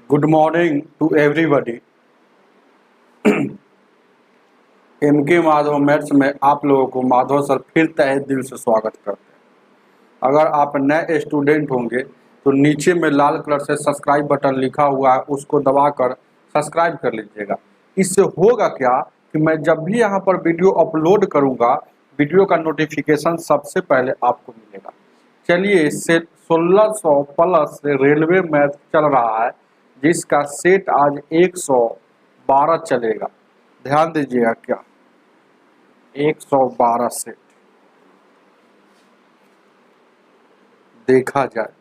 Good morning to everybody. MK Madhav maths में आप लोगों को माधव सर फिर तहे दिल से स्वागत करते हैं। अगर आप नए स्टूडेंट होंगे तो नीचे में लाल कलर से सब्सक्राइब बटन लिखा हुआ है, उसको दबाकर सब्सक्राइब कर लीजिएगा। इससे होगा क्या कि मैं जब भी यहाँ पर वीडियो अपलोड करूँगा, वीडियो का नोटिफिकेशन सबसे पहले आपको मिलेगा। चलिए, इससे 1600 प्लस रेलवे मैथ चल रहा है, जिसका सेट आज 112 चलेगा। ध्यान दीजिएगा, क्या 112 सेट देखा जाए।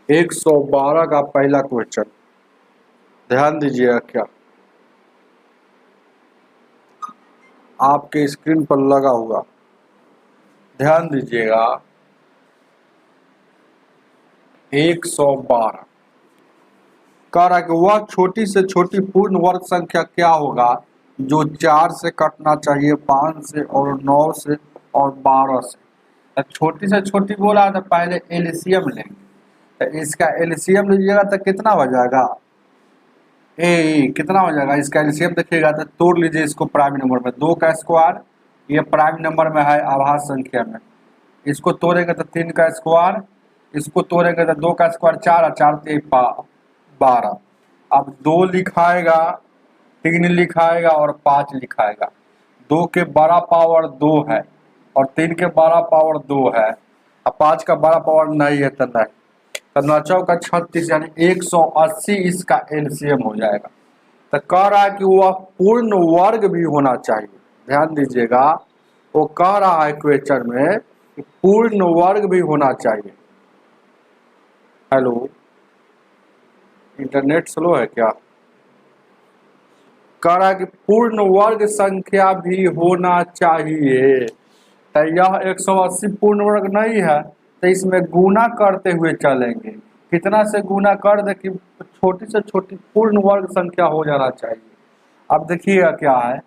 एक 112 का पहला क्वेश्चन ध्यान दीजिएगा, क्या आपके स्क्रीन पर लगा हुआ, ध्यान दीजिएगा। 112 कह रहा है कि वह छोटी से छोटी पूर्ण वर्ग संख्या क्या होगा जो 4 से कटना चाहिए, 5 से और 9 से और 12 से। छोटी से छोटी बोला तो पहले एलसीएम लेंगे, तो इसका एलसीएम लीजिएगा तो कितना हो जाएगा, कितना हो जाएगा इसका एलसीएम देखिएगा तो तोड़ लीजिए इसको प्राइम नंबर में। 2 का स्क्वायर ये प्राइम नंबर में है आभास संख्या में, इसको तोड़ेंगे तो 3 का स्क्वायर, इसको तोड़ेंगे तो 2 का स्क्वायर 4 और 4 3 12। अब 2 लिखाएगा, 3 लिखाएगा और 5 लिखाएगा। 2 के बड़ा पावर 2 है और 3 के बड़ा पावर 2 है, अब 5 का बड़ा पावर नहीं है तो नहीं, तो 9 का 36 यानी 180 इसका एलसीएम हो जाएगा। तो कह रहा है कि वह पूर्ण वर्ग भी होना चाहिए। ध्यान दीजिएगा, वो कह रहा है क्वेश्चन में कि पूर्ण वर्ग भी होना चाहिए। हेलो, इंटरनेट स्लो है क्या? कह रहा है कि पूर्ण वर्ग संख्या भी होना चाहिए। तो यह 180 पूर्ण वर्ग नहीं है, तो इसमें गुना करते हुए चलेंगे। कितना से गुना कर दे कि छोटी से छोटी पूर्ण वर्ग संख्या हो जाना चाहिए। अब देखिएगा क्या है,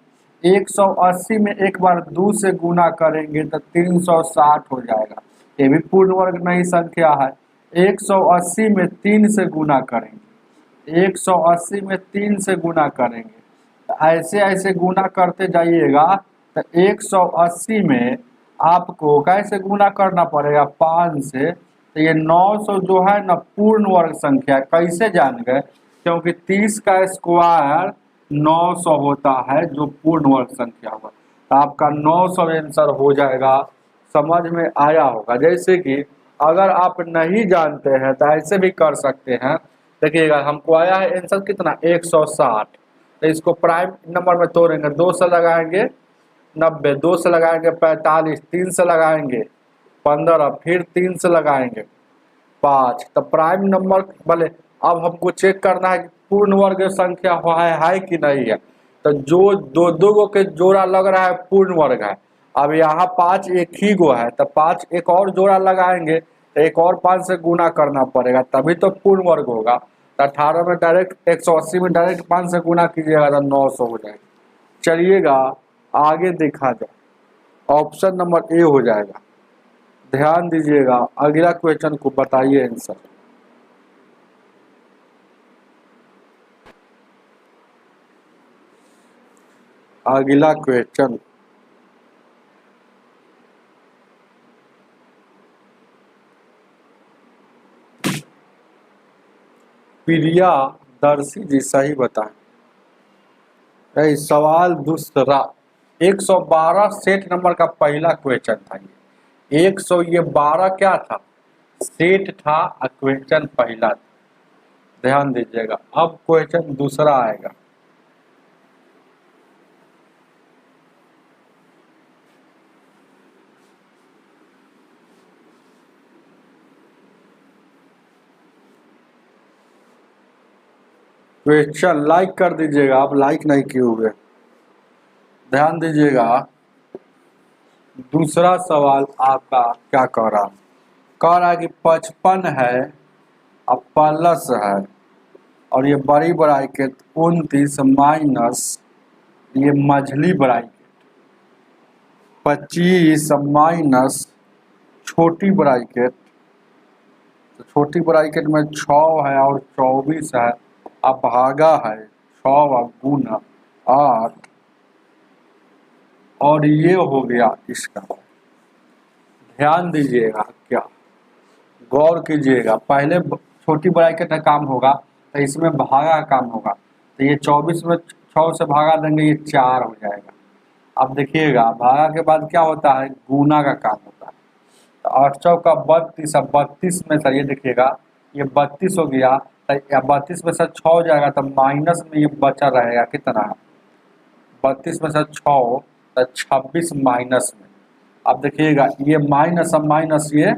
180 में एक बार 2 से गुना करेंगे तो 360 हो जाएगा, ये भी पूर्ण वर्ग नहीं संख्या है। 180 में 3 से गुना करेंगे, 180 में 3 से गुना करेंगे, तो ऐसे ऐसे गुना करते जाइएगा। तो 180 में आपको कैसे गुना करना पड़ेगा, 5 से। तो ये 900 जो है ना पूर्ण वर्ग संख्या, कैसे जान गए, क्योंकि 30 का स्क्वायर 900 होता है जो पूर्ण वर्ग संख्या हुआ। तो आपका 900 आंसर हो जाएगा। समझ में आया होगा। जैसे कि अगर आप नहीं जानते हैं तो ऐसे भी कर सकते हैं। देखिएगा, हमको आया है आंसर कितना, 160। तो इसको प्राइम नंबर में तोड़ेंगे, 2 से लगाएंगे 90, 2 से लगाएंगे 45, 3 से लगाएंगे 15, फिर 3 से लगाएंगे 5। तो प्राइम नंबर भले अब हमको चेक करना है कि पूर्ण वर्ग संख्या है कि नहीं है। तो जो दो दो गो के जोड़ा लग रहा है पूर्ण वर्ग है। अब यहाँ 5 एक ही गो है, तो 5 एक और जोड़ा लगाएंगे तो एक और 5 से गुना करना पड़ेगा, तभी तो पूर्ण वर्ग होगा। तो 18 में डायरेक्ट 180 में डायरेक्ट 5 से गुना कीजिएगा तो 900 हो जाएगा। चलिएगा आगे देखा जाए, ऑप्शन नंबर ए हो जाएगा। ध्यान दीजिएगा, अगला क्वेश्चन को बताइए आंसर। अगला क्वेश्चन, प्रियादर्शी जी सही बताएं। सवाल दूसरा, 112 सेट नंबर का पहला क्वेश्चन था। ये 112 क्या था, सेट था, क्वेश्चन पहला था। ध्यान दीजिएगा, अब क्वेश्चन दूसरा आएगा। क्वेश्चन लाइक कर दीजिएगा, आप लाइक नहीं किए हुए। ध्यान दीजिएगा, दूसरा सवाल आपका क्या कह रहा है कि 55 है अब प्लस है, और ये बड़ी ब्रैकेट 29 माइनस ये मझली ब्रैकेट 25 माइनस छोटी ब्रैकेट तो छोटी ब्रैकेट में 6 है और 24 है, अब भागा है 6 गुना 8, और ये हो गया इसका। ध्यान दीजिएगा, क्या गौर कीजिएगा, पहले छोटी ब्रैकेट का काम होगा तो इसमें भागा का काम होगा, तो ये 24 में 6 से भागा देंगे, ये 4 हो जाएगा। अब देखिएगा भागा के बाद क्या होता है, गुना का काम होता है। तो 8 चौका 32, अब 32 में से ये देखिएगा ये 32 हो गया, तो 32 में से 6 हो जाएगा, तो माइनस में ये बचा रहेगा कितना, 32 में से 6 तो 26 माइनस में। अब देखिएगा ये माइनस, अब माइनस ये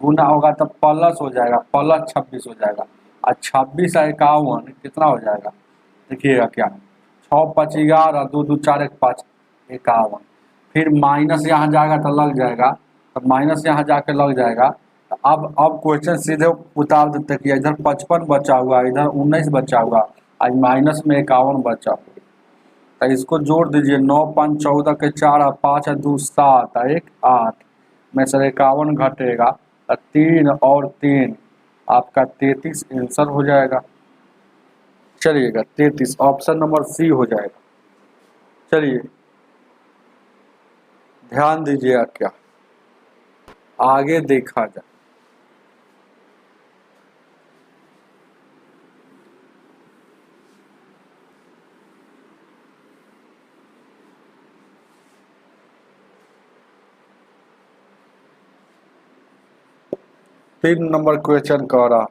गुना होगा तो प्लस हो जाएगा, प्लस 26 हो जाएगा, और 26 51 कितना हो जाएगा, देखिएगा क्या, 6 5 11, 2 2 4 1 5 51, फिर माइनस यहाँ जाएगा तो लग जाएगा, तो माइनस यहाँ जाके लग जाएगा। तो अब क्वेश्चन सीधे उतार देते कि इधर 55 बचा हुआ, इधर 19 बचा हुआ, आज माइनस में 51 बचा हुआ। तो इसको जोड़ दीजिए, 9 5 14 के 4 और 5 2 7 1 8 में से 51 घटेगा, 3 और 3 आपका 33 आंसर हो जाएगा। चलिएगा 33 ऑप्शन नंबर सी हो जाएगा। चलिए ध्यान दीजिएगा, क्या आगे देखा जाए। तीन नंबर क्वेश्चन कह रहा,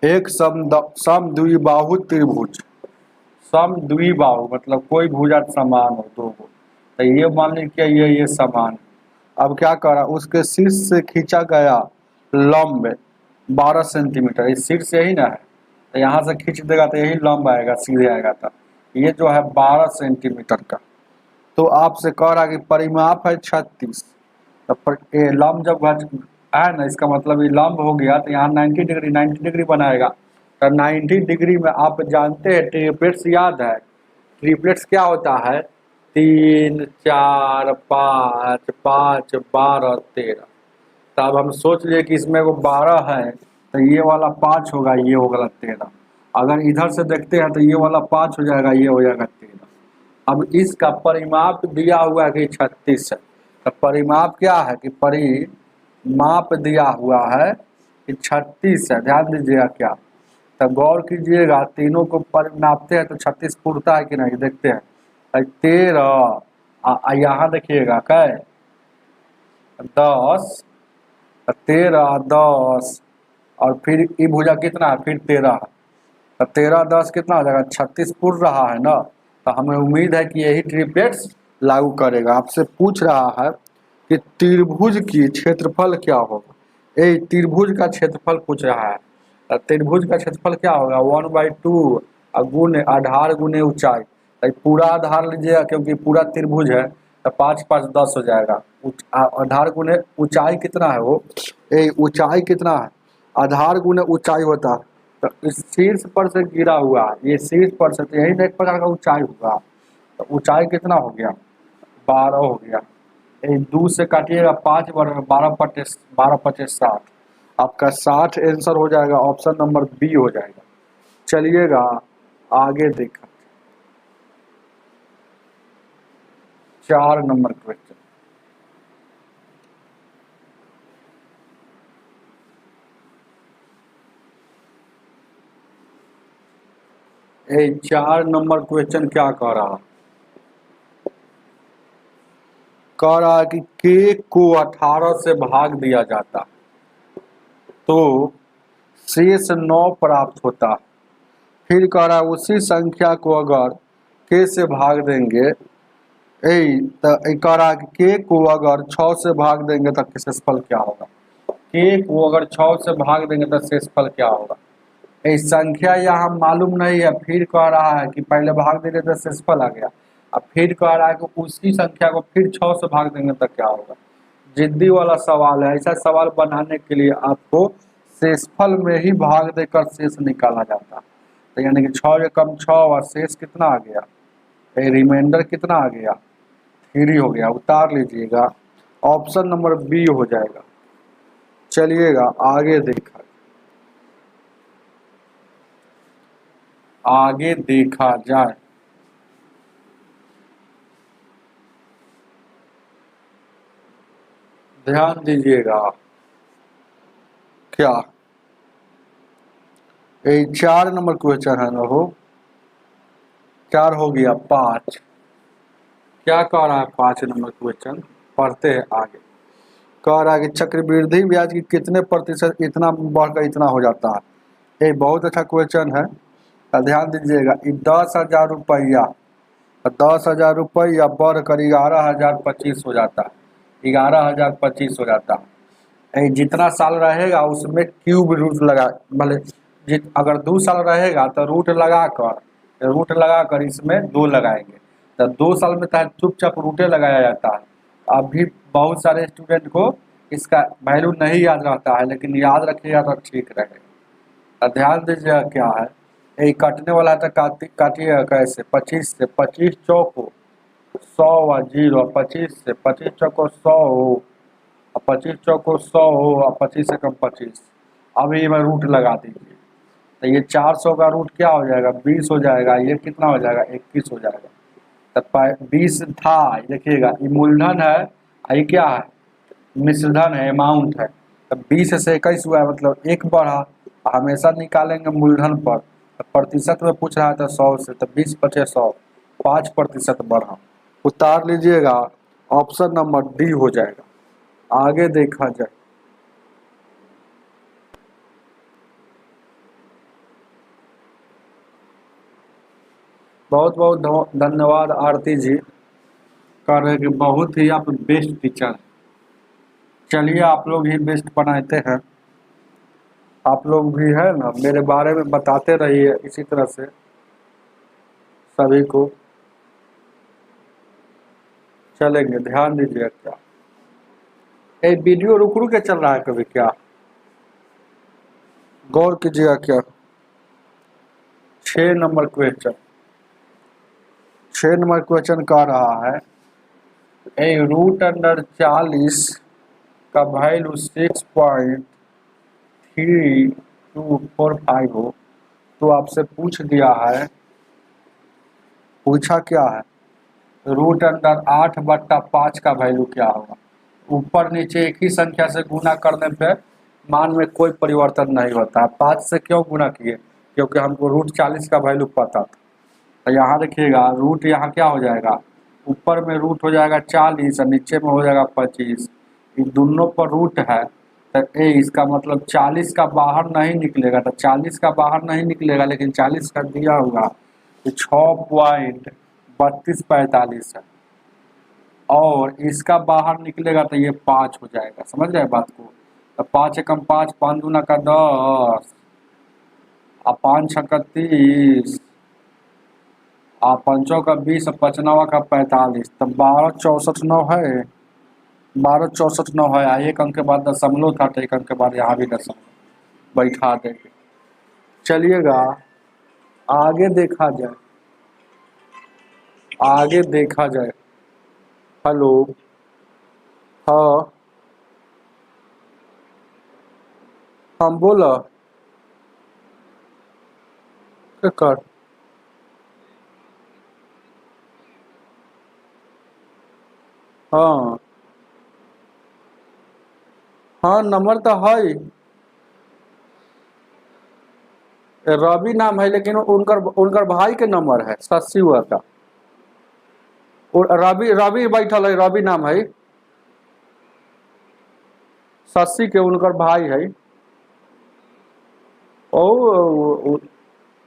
एक समद्विबाहु त्रिभुज, समद्विबाहु मतलब कोई भुजा समान हो दो को, तो ये मान लीजिए ये समान। अब क्या करा, उसके शीर्ष से खींचा गया लंब 12 सेंटीमीटर, इस शीर्ष यही ना है, तो यहाँ से खींच देगा तो यही लंब आएगा, सीधे आएगा, तो ये जो है 12 सेंटीमीटर का। तो आपसे कह रहा कि परिमाप है 36, तो ये लंब जब है ना, इसका मतलब ये लंब हो गया, तो यहाँ 90 डिग्री बनाएगा। तो 90 डिग्री में आप जानते हैं ट्रिप्लेट्स याद है, ट्रिप्लेट्स क्या होता है, 3 4 5 5 12 13। तो अब हम सोच लिए कि इसमें वो 12 है, तो ये वाला 5 होगा, ये होगा 13। अगर इधर से देखते हैं तो ये वाला 5 हो जाएगा, ये हो जाएगा 13। अब इसका परिमाप दिया हुआ है कि 36 है, तो परिमाप क्या है कि परिमाप दिया हुआ है कि 36 है। ध्यान दीजिएगा, क्या तो गौर कीजिएगा, तीनों को नापते हैं तो 36 पूरता है कि नहीं, देखते हैं। 13 यहाँ देखिएगा कै 10, 13 10, और फिर ये भुजा कितना है, फिर 13, तो 13 10 कितना हो जाएगा, 36 पूर रहा है ना। तो हमें उम्मीद है कि यही ट्रिप्लेट्स लागू करेगा। आपसे पूछ रहा है कि त्रिभुज की क्षेत्रफल क्या होगा, ये त्रिभुज का क्षेत्रफल पूछ रहा है। त्रिभुज का क्षेत्रफल क्या होगा, 1/2 गुने आधार गुने ऊंचाई। तो पूरा आधार लीजिएगा क्योंकि पूरा त्रिभुज है, तो 5 5 10 हो जाएगा। आधार गुने ऊंचाई कितना है, वो ऊंचाई कितना है, आधार गुने ऊंचाई होता है। तो इस शीर्ष पर से गिरा हुआ, ये शीर्ष पर से, तो यही एक प्रकार का ऊंचाई होगा। तो ऊंचाई कितना हो गया, 12 हो गया। 2 से काटिएगा 5 बार, 12 5 60, आपका 60 आंसर हो जाएगा, ऑप्शन नंबर बी हो जाएगा। चलिएगा आगे देखा, 4 नंबर क्वेश्चन। ये 4 नंबर क्वेश्चन क्या कह रहा है कि k को 18 से भाग दिया जाता तो शेष 9 प्राप्त होता। फिर कह रहा है उसी संख्या को अगर k से भाग देंगे, तो कह रहा है कि k को अगर 6 से भाग देंगे तो शेषफल क्या होगा, k को अगर 6 से भाग देंगे तो शेषफल क्या होगा। संख्या यहाँ मालूम नहीं है, फिर कह रहा है कि पहले भाग देंगे तो शेषफल आ गया, अब फिर कह रहा है कि उसी संख्या को फिर 6 से भाग देंगे तो क्या होगा। जिद्दी वाला सवाल है, ऐसा सवाल बनाने के लिए आपको शेषफल में ही भाग देकर शेष निकाला जाता है। तो यानी कि 6 कम 6 और शेष कितना आ गया, रिमाइंडर कितना आ गया, 3 हो गया। उतार लीजिएगा, ऑप्शन नंबर बी हो जाएगा। चलिएगा आगे देखा, आगे देखा जाए। ध्यान दीजिएगा। क्या ये 4 नंबर क्वेश्चन है ना? हो 4 हो गया 5। क्या कह रहा है 5 नंबर क्वेश्चन? पढ़ते हैं आगे। कह रहा है कि चक्रवृद्धि ब्याज की कितने प्रतिशत इतना बढ़कर इतना हो जाता है। ये बहुत अच्छा क्वेश्चन है। तो ध्यान दीजिएगा। 10,000 रुपया, 10,000 रुपया बढ़कर 11,025 हो जाता है। 11,025 हो जाता है। जितना साल रहेगा उसमें क्यूब रूट लगा, मतलब अगर 2 साल रहेगा तो रूट लगाकर इसमें 2 लगाएंगे। तो 2 साल में तो चुपचाप रूटे लगाया जाता है। अभी बहुत सारे स्टूडेंट को इसका वैल्यू नहीं याद रहता है, लेकिन याद रखिएगा तो ठीक रहेगा। तो ध्यान दीजिएगा क्या है। ये कटने वाला है तो काटिएगा कैसे? 25 से 25 चौक हो 100 व 0, 25 से 25 चौक हो 100 हो, और 25 चौक हो 100 हो, और 25 से कम 25। अभी में रूट लगा दीजिए। तो ये 400 का रूट क्या हो जाएगा? 20 हो जाएगा। ये कितना हो जाएगा? 21 हो जाएगा। तो 20 था, देखिएगा ये मूलधन है, ये क्या है? मिश्रधन है, अमाउंट है। तो 20 से 21 हुआ है, मतलब 1 बढ़ा। हमेशा निकालेंगे मूलधन पर। तो प्रतिशत में पूछ रहा था 100 से, तो 20 बचे 100, 5% बढ़ा। उतार लीजिएगा, ऑप्शन नंबर डी हो जाएगा। आगे देखा जाए। बहुत बहुत धन्यवाद आरती जी। कह रहे कि बहुत ही आप बेस्ट टीचर। चलिए आप लोग ही बेस्ट बनाते हैं। आप लोग भी है ना, मेरे बारे में बताते रहिए इसी तरह से सभी को। चलेंगे, ध्यान दीजिए। क्या ये वीडियो रुक रुक के चल रहा है कभी? क्या गौर कीजिएगा। क्या 6 नंबर क्वेश्चन, 6 नंबर क्वेश्चन कह रहा है ए रूट अंडर 40 का वैल्यू 6.3245 हो, तो आपसे पूछ दिया है। पूछा क्या है? रूट अंडर 8/5 का वैल्यू क्या होगा? ऊपर नीचे एक ही संख्या से गुना करने पे मान में कोई परिवर्तन नहीं होता। 5 से क्यों गुना किए? क्योंकि हमको रूट 40 का वैल्यू पता था। तो यहाँ देखिएगा, रूट यहाँ क्या हो जाएगा? ऊपर में रूट हो जाएगा 40 और नीचे में हो जाएगा 25। इन दोनों पर रूट है, तो इसका मतलब 40 का बाहर नहीं निकलेगा। तो 40 का बाहर नहीं निकलेगा, लेकिन 40 का दिया होगा तो 6.3245 है। और इसका बाहर निकलेगा तो ये 5 हो जाएगा। समझ रहे बात को? तो 5 एकम 5, 5 दूना का 10, और 5 छक्का 30, और 5 का 20, और 5 का 45। तो 12 64 9 है। 12 64 9 है। एक अंक के बाद दशमलव था, तो एक अंक के बाद यहाँ भी दशमलव बैठा देंगे। चलिएगा आगे देखा जाए। आगे देखा जाए। हेलो। हाँ। हम बोला क्या कर? हाँ हाँ, नंबर तो है ही। रवि नाम है, लेकिन उनकर उनकर भाई के नंबर है 80 हुआ था। और रवि रवि बैठल है, रवि नाम है। 80 के उनकर भाई है। ओ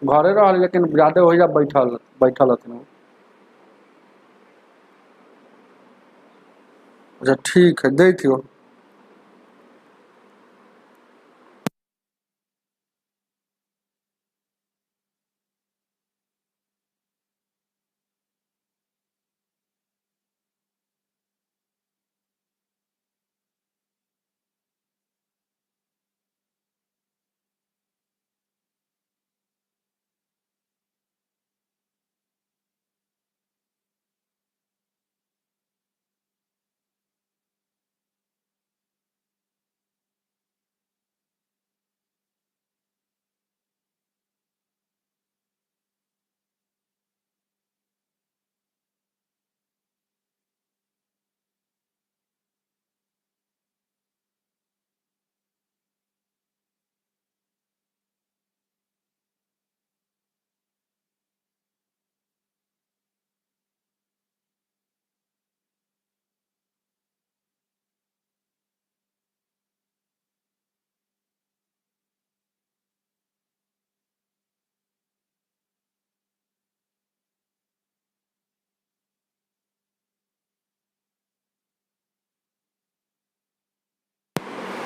घरे रह, लेकिन ज्यादा हो जा बैठल बैठल हथिन। अच्छा ठीक है, दे थियो।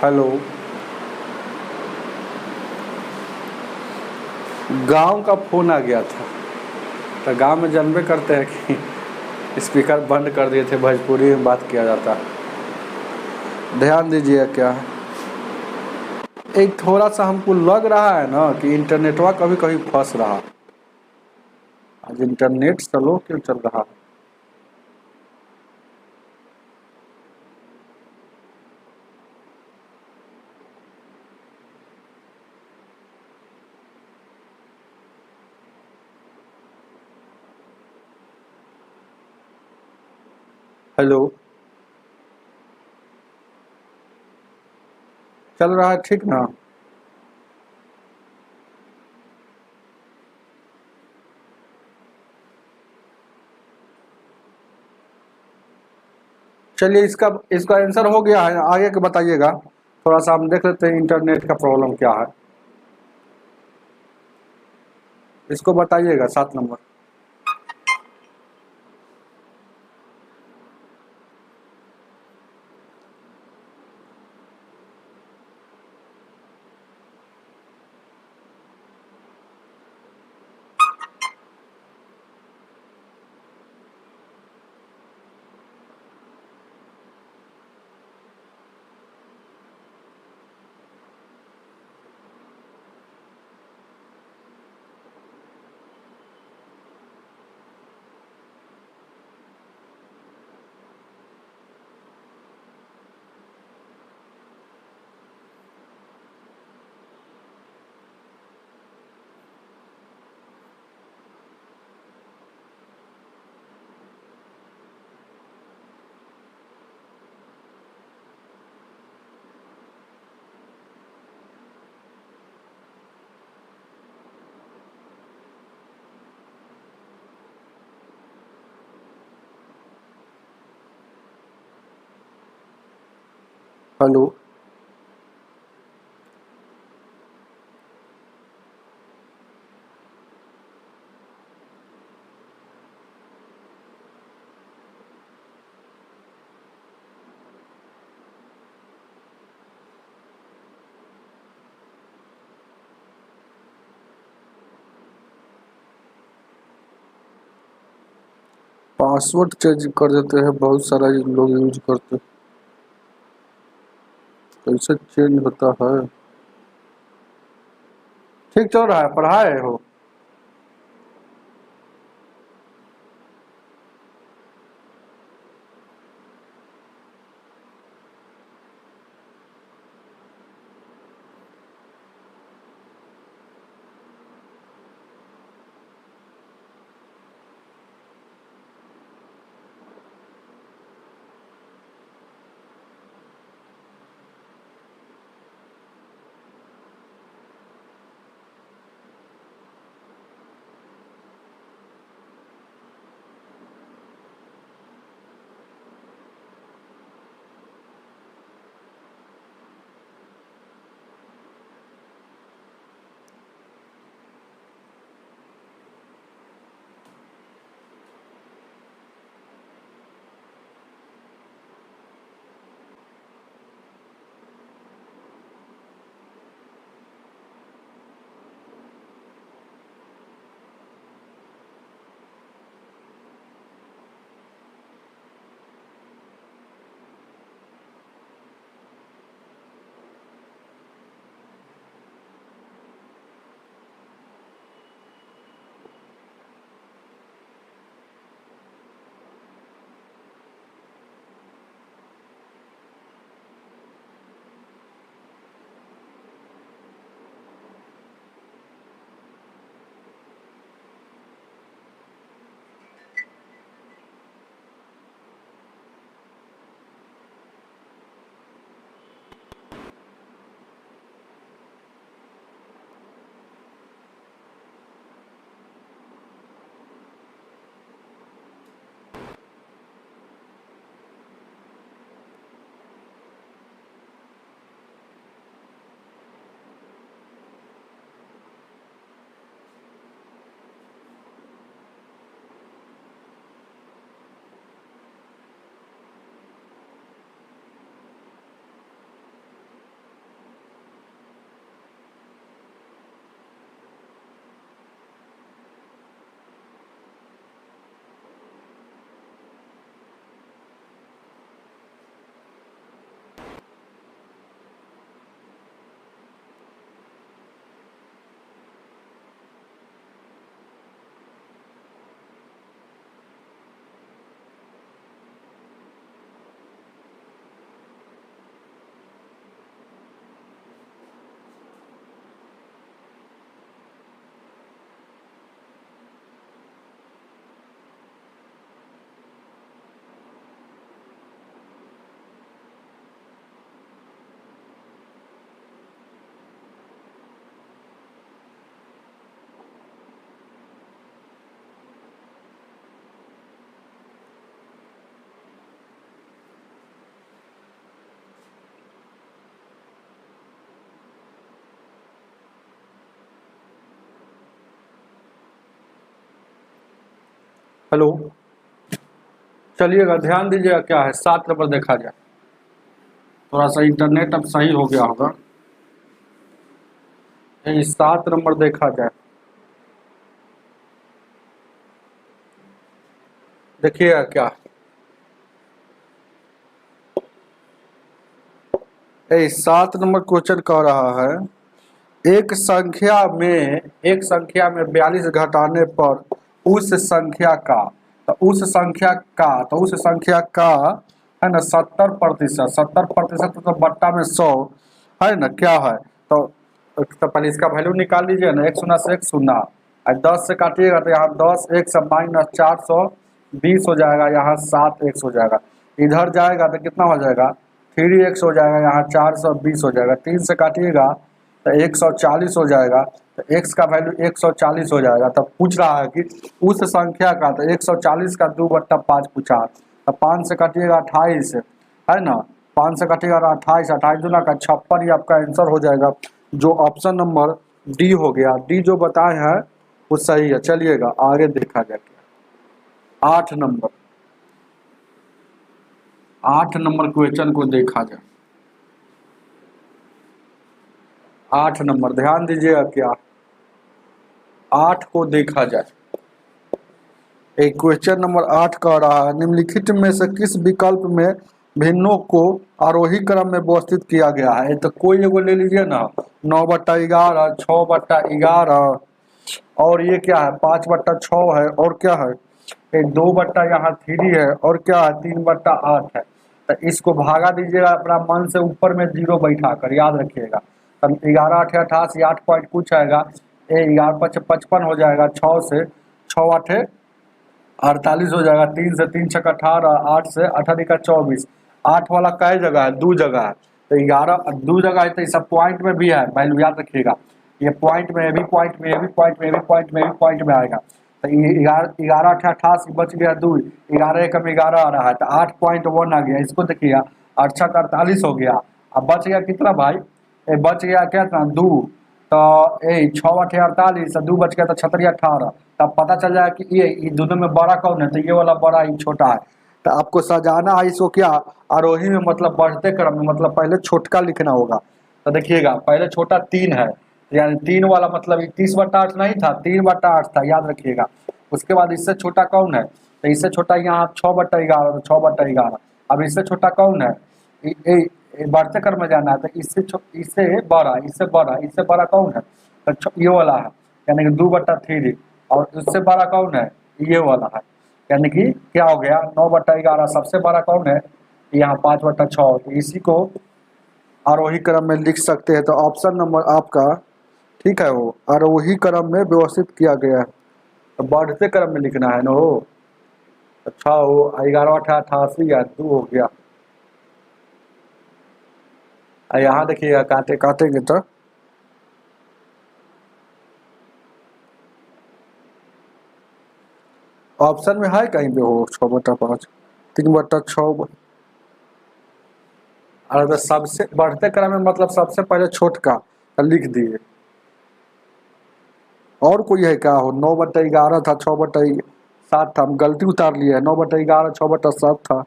हेलो। गांव का फोन आ गया था, तो गांव में जानबे करते हैं कि स्पीकर बंद कर दिए थे, भोजपुरी में बात किया जाता है। ध्यान दीजिए क्या है, एक थोड़ा सा हमको लग रहा है ना कि इंटरनेटवा कभी कभी फंस रहा। आज इंटरनेट स्लो क्यों चल रहा है? हेलो। चल रहा है ठीक ना? चलिए, इसका इसका आंसर हो गया है, आगे के बताइएगा। थोड़ा सा हम देख लेते हैं इंटरनेट का प्रॉब्लम क्या है, इसको बताइएगा 7 नंबर। हेलो। पासवर्ड चेंज कर देते हैं, बहुत सारा लोग यूज करते हैं, कैसे चेंज होता है? ठीक चल रहा है, पढ़ाए हो? हेलो, चलिएगा ध्यान दीजिएगा क्या है। 7 नंबर देखा जाए। थोड़ा सा इंटरनेट अब सही हो गया होगा। 7 नंबर देखा जाए। देखिएगा क्या, 7 नंबर क्वेश्चन कह रहा है, एक संख्या में 42 घटाने पर उस संख्या का, उस संख्या का है ना 70%, 70% तो बट्टा में 100 है ना, क्या है तो पहले इसका वैल्यू निकाल लीजिए ना। 1 शून्य से 1 शून्य, 10 से काटिएगा तो यहाँ 10 1 से माइनस 420 हो जाएगा, यहाँ 7 एक्स हो जाएगा। इधर जाएगा तो कितना हो जाएगा, 3x हो जाएगा, यहाँ 420 हो जाएगा। 3 से काटिएगा तो 140 हो जाएगा, तो x का वैल्यू 140 हो जाएगा। तब पूछ रहा है कि उस संख्या का, तो 140 का 2/5 पूछा। तो 5 से काटिएगा 28 है ना, 5 से काटिएगा 28, 28 दूना का 56, ही आपका आंसर हो जाएगा, जो ऑप्शन नंबर डी हो गया। डी जो बताए हैं वो सही है। चलिएगा आगे देखा जाए। 8 नंबर, 8 नंबर क्वेश्चन को देखा जाए। 8 नंबर ध्यान दीजिएगा क्या, 8 को देखा जाए। एक क्वेश्चन नंबर 8 कह रहा है, निम्नलिखित में से किस विकल्प में भिन्नों को आरोही क्रम में व्यवस्थित किया गया है। तो कोई एगो ले लीजिए ना, 9/11, 6/11, और ये क्या है 5/6 है, और क्या है 2/3 है, और क्या है 3/8 है। तो इसको भागा दीजिएगा अपना मन से, ऊपर में 0 बैठा कर, याद रखिएगा। तब 11 8 88, 8 पॉइंट कुछ आएगा, 11 5 55 हो जाएगा, 6 से 6 8 48 हो जाएगा, 3 से 3 6 18, 8 से 18 का 24। 8 वाला कई जगह है, 2 जगह है, तो 11 2 जगह है, तो ये सब पॉइंट में भी है, वैल्यू याद रखिएगा। ये पॉइंट में, ये भी पॉइंट में, ये भी पॉइंट में, ये भी पॉइंट में, ये भी पॉइंट में आएगा। तो ये 11 8 88 बच गया 2, 11 एकम 11 आ रहा है, तो 8.1 आ गया। इसको देखिएगा 8 6 48 हो गया। अब बच गया कितना भाई, बच गया क्या था 2, तो 6 8 48, 2 बच गया तो 6 18। तब पता चल जाएगा कि ये दोनों में बड़ा कौन है, तो ये वाला बड़ा, ये छोटा है। तो आपको सजाना है इसको क्या, आरोही में, मतलब बढ़ते क्रम में, मतलब पहले छोटका लिखना होगा। तो देखिएगा पहले छोटा 3 है, यानी 3 वाला मतलब 30/8 नहीं था, 3/8 था, याद रखिएगा। उसके बाद इससे छोटा कौन है, तो इससे छोटा यहाँ 6/11, तो 6/11। अब इससे छोटा कौन है, बढ़ते क्रम में जाना है, तो इससे बड़ा, इससे बड़ा, इससे बड़ा कौन है, तो ये वाला है, यानी कि 2/3। और उससे बड़ा कौन है, ये वाला है, यानी कि क्या हो गया 9/11। सबसे बड़ा कौन है, यहाँ 5/6। तो इसी को आरोही क्रम में लिख सकते हैं। तो ऑप्शन नंबर आपका ठीक है, वो आरोही क्रम में व्यवस्थित किया गया है। तो बढ़ते क्रम में लिखना है ना हो। अच्छा हो, 11 8 88 या 2 हो गया। यहाँ देखिएगा काटेंगे तो ऑप्शन में है कहीं पे हो 6/5, 3/6। अरे तो सबसे बढ़ते क्रम में मतलब सबसे पहले छोटका लिख दिए। और कोई है क्या हो, 9/11 था, 6/7 था, हम गलती उतार लिए है। 9/11 6/7 था,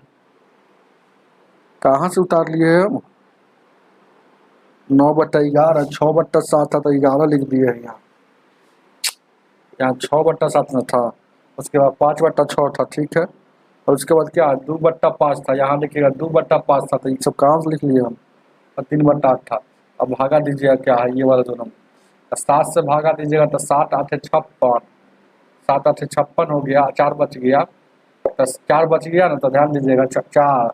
कहाँ से उतार लिए है हम। 9/11 6/7 था, तो 11 लिख दिए है यहाँ। यहाँ 6/7 में था, उसके बाद 5/6 था, ठीक है। और उसके बाद क्या 2/5 था, यहाँ देखिएगा 2/5 था, तो ये सब कहाँ से लिख लिए हम। और 3/8 था। अब भागा दीजिएगा क्या है, ये वाला दोनों। 7 से भागा दीजिएगा तो 7 8 56, 7 8 56 हो गया, 4 बच गया, तो 4 बच गया ना, तो ध्यान दीजिएगा 4,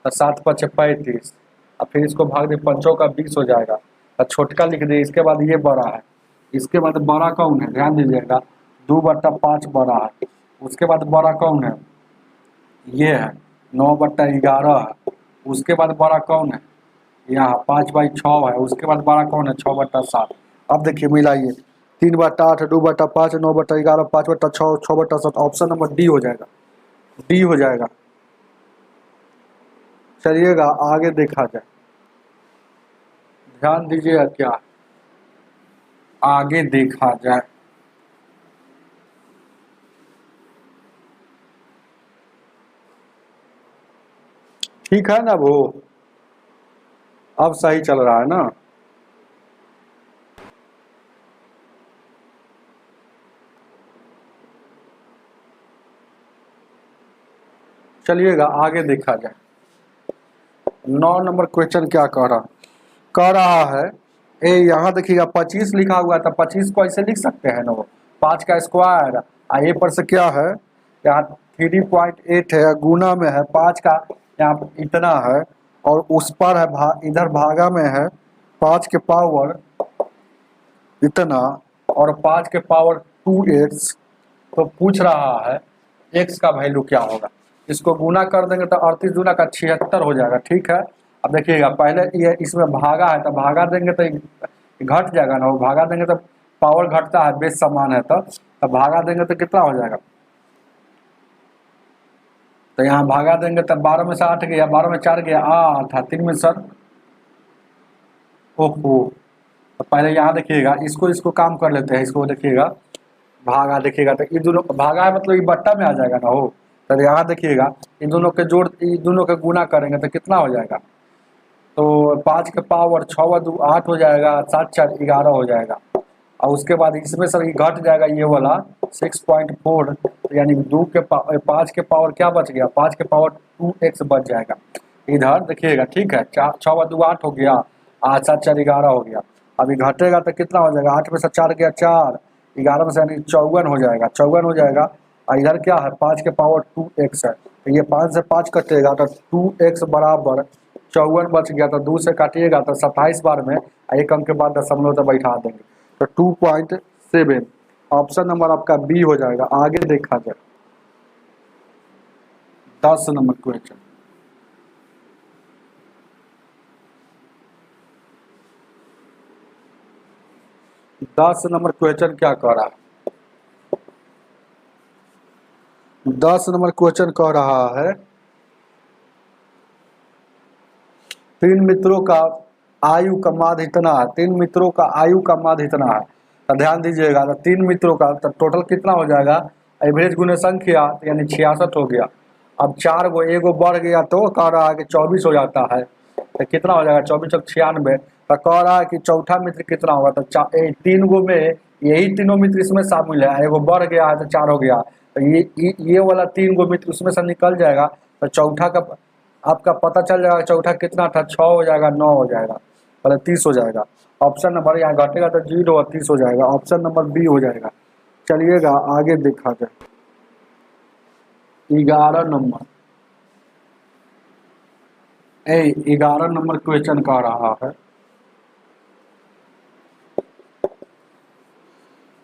तो 7 5 35। और फिर इसको भाग दे, 5 का 20 हो जाएगा, और छोटका लिख दिए। इसके बाद ये बड़ा है, इसके बाद बड़ा कौन है, ध्यान दीजिएगा 2/5 बड़ा है। उसके बाद बड़ा कौन है, ये है 9/11 है। उसके बाद बड़ा कौन है, यहाँ 5/6 है। उसके बाद बड़ा कौन है 6/7। अब देखिए मिलाइए, 3/8, 2/5, 9/11, 5/6, 6/7। ऑप्शन नंबर डी हो जाएगा, डी हो जाएगा। चलिएगा आगे देखा जाए। ध्यान दीजिएगा क्या, आगे देखा जाए। ठीक है ना वो, अब सही चल रहा है ना। चलिएगा आगे देखा जाए। 9 नंबर क्वेश्चन क्या कह रहा है, ए यहाँ देखिएगा 25 लिखा हुआ था, 25 को ऐसे लिख सकते हैं ना, वो 5 का स्क्वायर, ए पर से क्या है, यहाँ 3.8 है, गुना में है 5 का, यहाँ पे इतना है, और उस पर है इधर भागा में है 5 के पावर इतना, और 5 के पावर 2x। तो पूछ रहा है x का वैल्यू क्या होगा। इसको गुना कर देंगे तो 38 दूना का 76 हो जाएगा। ठीक है, अब देखिएगा पहले ये इसमें भागा है तो भागा देंगे तो घट जाएगा ना, वो भागा देंगे तो पावर घटता है, बेस समान है तो भागा देंगे तो कितना हो जाएगा, तो यहाँ भागा देंगे तो 12 में से 8 गया, 12 में 4 गया 8, 3 में सर, ओहो। तो पहले यहाँ देखिएगा, इसको काम कर लेते हैं, इसको देखिएगा भागा, देखिएगा तो ये दोनों भागा है मतलब ये बट्टा में आ जाएगा ना हो। तो यहाँ देखिएगा इन दोनों के जोड़, इन दोनों के गुना करेंगे तो कितना हो जाएगा, तो 5 के पावर 6 2 8 हो जाएगा, 7 4 11 हो जाएगा। और उसके बाद इसमें सर ये घट जाएगा ये वाला 6.4, यानी 5 के पावर क्या बच गया, 5 के पावर 2x बच जाएगा इधर देखिएगा। ठीक है, 6 2 8 हो गया, 8 7 4 11 हो गया। अभी घटेगा तो कितना हो जाएगा, 8 में से 4 गया 4, 11 में से यानी 54 हो जाएगा, 54 हो जाएगा। और इधर क्या है, 5 के पावर 2x है, तो ये 5 से 5 कटेगा तो 2x बराबर 54 बच गया, तो 2 से काटिएगा तो 27 बार में एक अंक के बाद दशमलव तो बैठा देंगे, तो 2.7 ऑप्शन नंबर आपका बी हो जाएगा। आगे देखा जाए 10 नंबर क्वेश्चन। 10 नंबर क्वेश्चन क्या कह रहा है, 10 नंबर क्वेश्चन कह रहा है, तीन मित्रों का आयु का माध्य इतना है, 3 मित्रों का आयु का माध्य इतना है। तो ध्यान दीजिएगा, तो 3 मित्रों का तो टोटल कितना हो जाएगा, एवरेज गुने संख्या यानी 66 हो गया। अब 4 गो एगो बढ़ गया तो कह रहा है कि 24 हो जाता है, तो कितना हो जाएगा 24 और 96। तो कह रहा है कि चौथा मित्र कितना होगा, तो 3 गो में यही तीनों मित्र इसमें शामिल है, एगो बढ़ गया है तो 4 हो गया, तो ये वाला 3 गो मित्र उसमें से निकल जाएगा, तो चौथा का आपका पता चल जाएगा, चौथा कितना था 6 हो जाएगा, 9 हो जाएगा, मतलब 30 हो जाएगा। ऑप्शन नंबर यहाँ घटेगा तो 0 और 30 हो जाएगा, ऑप्शन नंबर बी हो जाएगा। चलिएगा आगे देखा जाए 11 नंबर, 11 नंबर क्वेश्चन कह रहा है,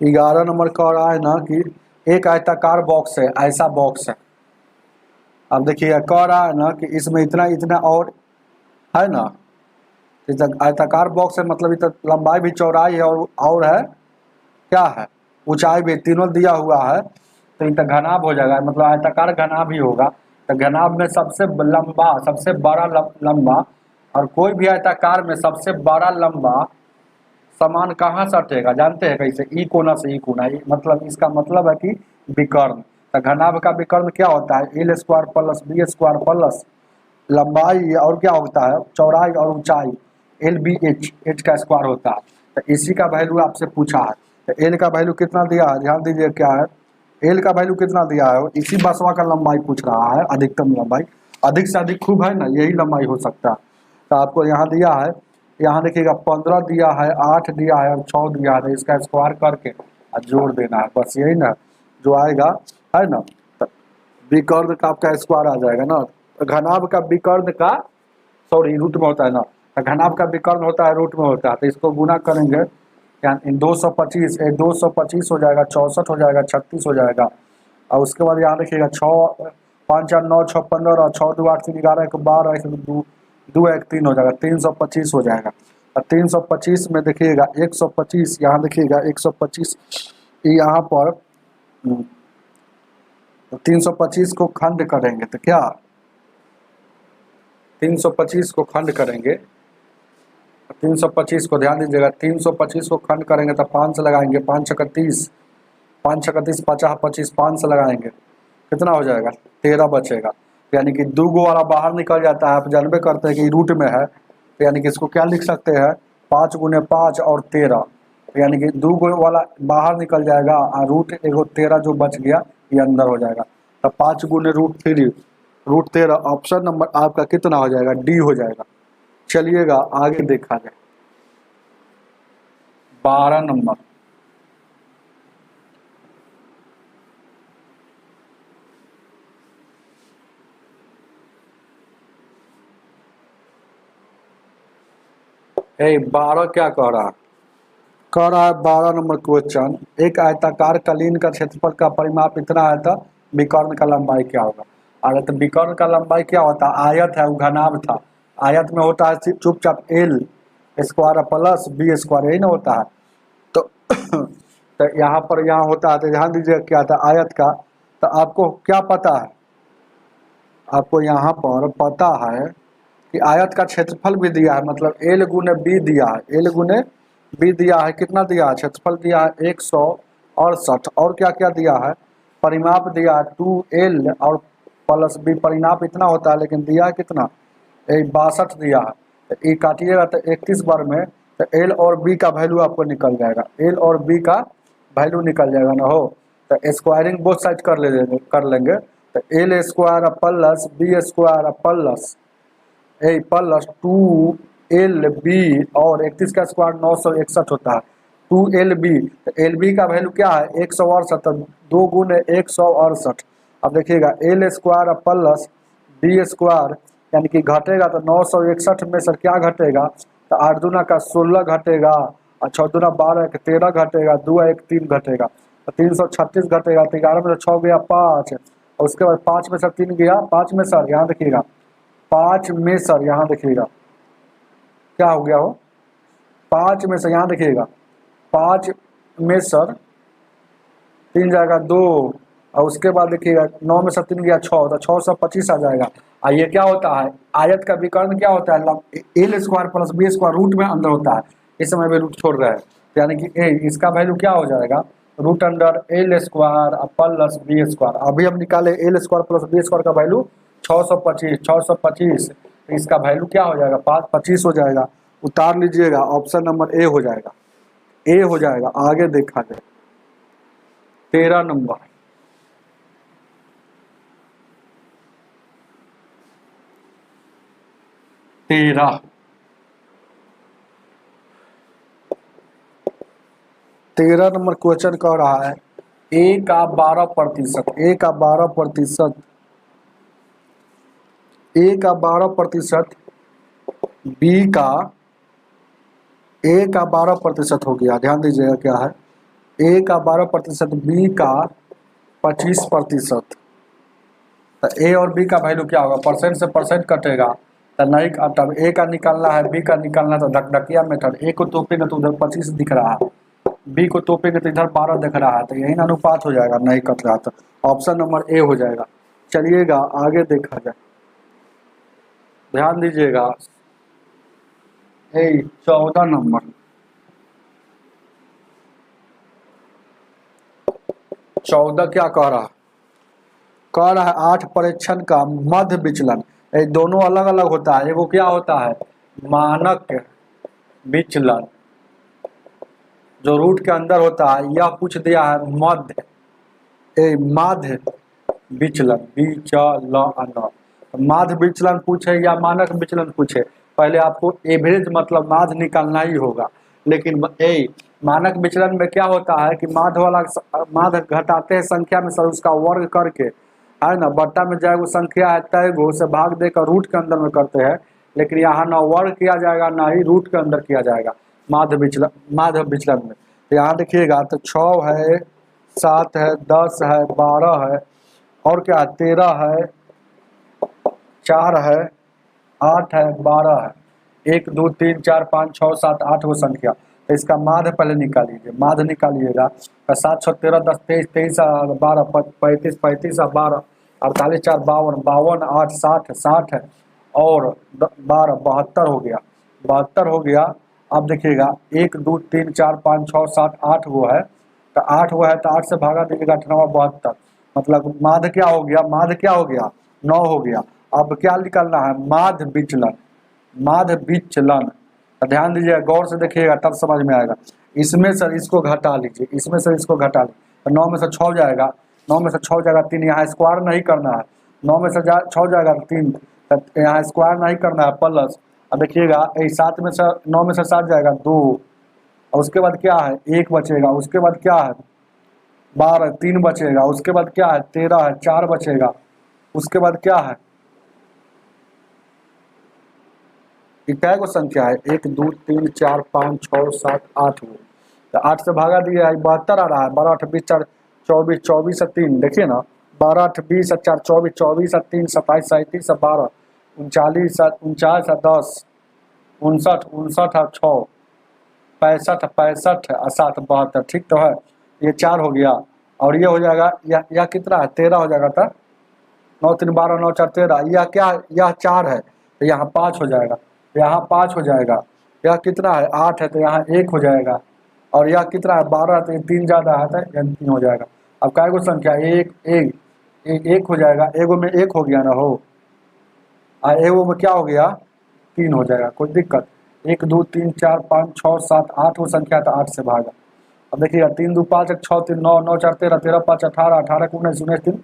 11 नंबर कह रहा है ना कि एक आयताकार बॉक्स है, ऐसा बॉक्स है। अब देखिए कह रहा है ना कि इसमें इतना इतना और है ना, आयताकार बॉक्स है मतलब इतना लंबाई भी चौड़ाई है और है क्या है, ऊंचाई भी, तीनों दिया हुआ है, तो इतना घनाभ हो जाएगा, मतलब आयताकार घनाभ ही होगा। तो घनाभ में सबसे लंबा, सबसे बड़ा लंबा, और कोई भी आयताकार में सबसे बड़ा लंबा समान कहाँ से हटेगा जानते हैं कैसे, ई कोना से ई कोना, मतलब इसका मतलब है कि विकर्ण। तो घनाभ का विकर्ण क्या होता है, L square plus B square plus लंबाई और क्या होता है चौड़ाई और ऊंचाई, एल बी एच का स्क्वायर होता है। तो इसी का वैल्यू आपसे पूछा है, तो एल का वैल्यू कितना दिया है, ध्यान दीजिए क्या है, एल का वैल्यू कितना दिया है, इसी बसवा का लंबाई पूछ रहा है, अधिकतम लंबाई, अधिक से अधिक खूब है ना, यही लंबाई हो सकता है। तो आपको यहाँ दिया है, यहाँ देखिएगा 15 दिया है, 8 दिया है और 6 दिया है, तो इसका स्क्वायर करके जोड़ देना है, बस यही ना जो आएगा है ना। तो विकर्ण का आपका स्क्वायर आ जाएगा ना, घनाभ का विकर्ण का सॉरी रूट में होता है ना, घनाभ का विकर्ण होता है रूट में होता है, तो इसको गुना करेंगे 225, 225 हो जाएगा, 64 हो जाएगा, 36 हो जाएगा। और उसके बाद यहाँ देखिएगा 6 5 4 9 6 15 और 6 2 8 3 11 1 12 1 2 1 3 हो जाएगा, 325 हो जाएगा। और 325 में देखिएगा 125, यहाँ देखिएगा 125 यहाँ पर 325 को खंड करेंगे तो क्या, 325 को खंड करेंगे, 325 को ध्यान दीजिएगा, 325 को खंड करेंगे तो 5 से लगाएंगे, 5 छक्का 30, 5 छक्का 30 50 25, 5 से लगाएंगे कितना हो जाएगा 13 बचेगा। यानी कि 2 गो वाला बाहर निकल जाता है, आप जानबे करते हैं कि रूट में है, तो यानी कि इसको क्या लिख सकते हैं 5 गुने 5 और 13, यानी कि 2 गो वाला बाहर निकल जाएगा और रूट एगो 13 जो बच गया ये अंदर हो जाएगा। तो 5 गुने √3 √13 ऑप्शन नंबर आपका कितना हो जाएगा, डी हो जाएगा। चलिएगा आगे देखा जाए 12 नंबर। ए 12 क्या कह रहा है 12 नंबर क्वेश्चन, एक आयताकार कलीन का क्षेत्रफल का परिमाप इतना है तो विकर्ण का लंबाई क्या होगा। अरे तो विकर्ण का लंबाई क्या होता है, आयत है वो घनाभ था, आयत में होता है चुपचाप L square plus B square, यही ना होता है। तो तो यहाँ पर यहाँ होता है, तो ध्यान दीजिए क्या था आयत का। तो आपको क्या पता है, आपको यहाँ पर पता है कि आयत का क्षेत्रफल भी दिया है, मतलब एल गुने बी दिया है, एल गुने बी दिया है, कितना दिया है क्षेत्रफल दिया है 168, और क्या क्या दिया है परिमाप दिया है 2l और प्लस बी, परिमाप इतना होता है लेकिन दिया है कितना 62 दिया है। तो ये काटिएगा तो 31 बार में, तो एल और बी का वैल्यू आपको निकल जाएगा, एल और बी का वैल्यू निकल जाएगा ना हो। तो स्क्वायरिंग बोथ साइड कर लेंगे, तो L square plus B square plus A plus 2LB और 31 का स्क्वायर 961 होता है 2LB। तो LB का वैल्यू क्या है 168, 2 गुने 168। अब देखिएगा L square plus B square यानी कि घटेगा तो 961 में सर क्या घटेगा, तो 8 दूना का 16 घटेगा और 6 दूना 12 एक 13 घटेगा, 2 एक 3 घटेगा, तो 336 घटेगा। तो 11 में से 6 गया 5, और उसके बाद 5 में से 3 गया, 5 में सर यहाँ देखिएगा 5 में सर यहाँ देखिएगा क्या हो गया हो, 5 में से यहाँ देखिएगा 5 में सर 3 जाएगा 2, और उसके बाद देखिएगा 9 में से 3 गया 6, तो 625 आ जाएगा। और ये क्या होता है आयत का विकर्ण क्या होता है L square plus B square root में अंदर होता है, इस समय भी रूट छोड़ रहे हैं, तो यानी कि इसका वैल्यू क्या हो जाएगा root under L square plus B square. अभी हम निकाले L square plus B square का वैल्यू 625, तो इसका वैल्यू क्या हो जाएगा 25 हो जाएगा। उतार लीजिएगा ऑप्शन नंबर ए हो जाएगा, ए हो जाएगा। आगे देखा जाए 13 नंबर। तेरह नंबर क्वेश्चन कह रहा है ए का 12%, ए का 12%, ए का 12%, बी का ए का 12% हो गया, ध्यान दीजिएगा क्या है ए का 12%, बी का 25%। तो ए और बी का वैल्यू क्या होगा, परसेंट से परसेंट कटेगा तो नहीं, तब ए का निकालना है बी का निकालना, तो ढकढकिया मेथड, ए को तोपेंगे तो उधर 25 दिख रहा है, बी को तोपेंगे तो इधर 12 दिख रहा है, तो यही अनुपात हो जाएगा, नहीं कट रहा, तो ऑप्शन नंबर ए हो जाएगा। चलिएगा आगे देखा जाए, ध्यान दीजिएगा 14 नंबर। 14 क्या कह रहा है 8 परीक्षण का मध्य विचलन, ये दोनों अलग अलग होता है, एगो क्या होता है मानक विचलन जो रूट के अंदर होता है, यह पूछ दिया है माध्य विचलन, माध्य विचलन पूछे या मानक विचलन पूछे, पहले आपको एवरेज मतलब माध्य निकालना ही होगा। लेकिन मानक विचलन में क्या होता है कि माध्य घटाते हैं संख्या में सर उसका वर्ग करके, है ना, बट्टा में जाए वो संख्या है तय गो से भाग देकर रूट के अंदर में करते हैं, लेकिन यहाँ ना वर्ग किया जाएगा ना ही रूट के अंदर किया जाएगा माध्य विचलन में। तो यहाँ देखिएगा तो 6 है, 7 है, 10 है, 12 है, और क्या है 13 है, 4 है, 8 है, 12 है, 1 2 3 4 5 6 7 8 वो संख्या। तो इसका माध्य पहले निकालिए, माध्य निकालिएगा तो 7 6 13 10 23 23 12 35 35 12 48 4 52 52 8 60 60 है, और 12 72 हो गया, 72 हो गया। अब देखिएगा 1 2 3 4 5 6 7 8 वो है, तो 8 वो है तो 8 से भागा दीजिएगा 8 9 72, मतलब माध्य क्या हो गया, माध्य क्या हो गया 9 हो गया। अब क्या निकालना है, माध्य विचलन, माध्य विचलन। तो ध्यान दीजिएगा, गौर से देखिएगा तब समझ में आएगा। इसमें से इसको घटा लीजिए, इसमें से इसको घटा लीजिए, तो 9 में से 6 जाएगा, 9 में से 6 जाएगा 3, यहाँ स्क्वायर नहीं करना है, 9 में से 6 जाएगा 3, यहाँ स्क्वायर नहीं करना है, प्लस। अब देखिएगा 7 में से 9 में से 7 जाएगा 2, और उसके बाद क्या है 1 बचेगा, उसके बाद क्या है 12, 3 बचेगा, उसके बाद क्या है 13 है, 4 बचेगा, उसके बाद क्या है, क्या को संख्या है 1 2 3 4 5 6 7 8 गो, तो 8 से भागा दिया है 72 आ रहा है, 12 8 20 4 24, 24 से 3 देखिए ना, 12 8 20 4 24, 24 से 3 27 37 से 12 39 49 से 10 59 59 है 6 65 65 और 7 72, ठीक तो है, ये 4 हो गया। और ये हो जाएगा, यह कितना है 13 हो जाएगा, था 9 3 12 9 4 13, यह क्या है, यह 4 है तो यहाँ 5 हो जाएगा, यहाँ 5 हो जाएगा, यह कितना है 8 है तो यहाँ 1 हो जाएगा, और यह कितना है 12 है तो 3 ज़्यादा है तो यहाँ 3 हो जाएगा। अब काय को संख्या 1 हो जाएगा, एगो में 1 हो गया ना हो, और एगो में क्या हो गया 3 हो जाएगा, कोई दिक्कत। 1 2 3 4 5 6 7 8 वो संख्या तो 8 से भागा। अब देखिएगा 3 2 5 1 6 3 9 9 4 13 13 5 18 18 19 19 3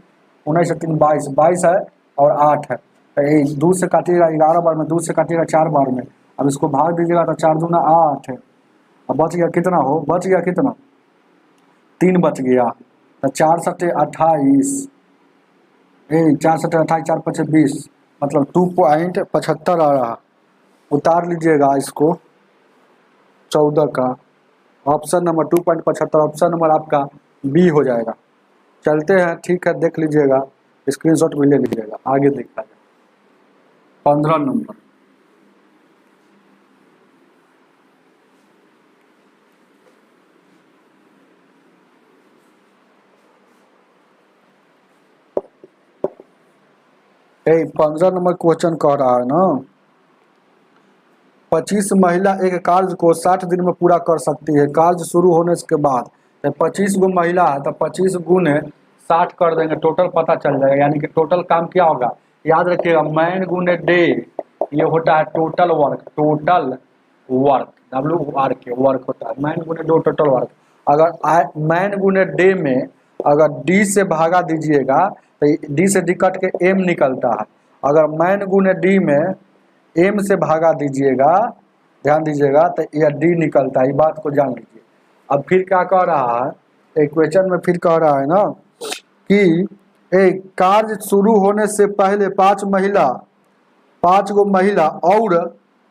19 3 22 22 है और 8 है, तो 2 से काटिएगा 11 बार में, 2 से काटिएगा 4 बार में। अब इसको भाग दीजिएगा तो 4 दूना 8 है, अब बच गया कितना हो, बच गया कितना 3 बच गया, तो 4 सटे 28, 4 सटे 28 4 5 20, मतलब 2.75 आ रहा। उतार लीजिएगा इसको 14 का, ऑप्शन नंबर 2.75, ऑप्शन नंबर आपका बी हो जाएगा। चलते हैं, ठीक है, देख लीजिएगा, स्क्रीनशॉट भी ले लीजिएगा, आगे देखा जाए। 15 नंबर, ए 15 नंबर क्वेश्चन कह रहा है ना, 25 महिला एक कार्य को 60 दिन में पूरा कर सकती है। कार्य शुरू होने के बाद 25 गो महिला है तो 25 गुने 60 कर देंगे, टोटल पता चल जाएगा, यानी कि टोटल काम क्या होगा, याद रखिएगा मैन गुने डे, ये होता है total work, total work work होता है, मैन गुने डे टोटल वर्क। अगर मैन गुने डे में अगर डी से भागा दीजिएगा तो डी से डी कट के एम निकलता है, अगर मैन गुने डी में एम से भागा दीजिएगा, ध्यान दीजिएगा, तो यह डी निकलता है, ये बात को जान लीजिए। अब फिर क्या कह रहा है इक्वेशन में, फिर कह रहा है ना कि एक कार्य शुरू होने से पहले 5 गो महिला और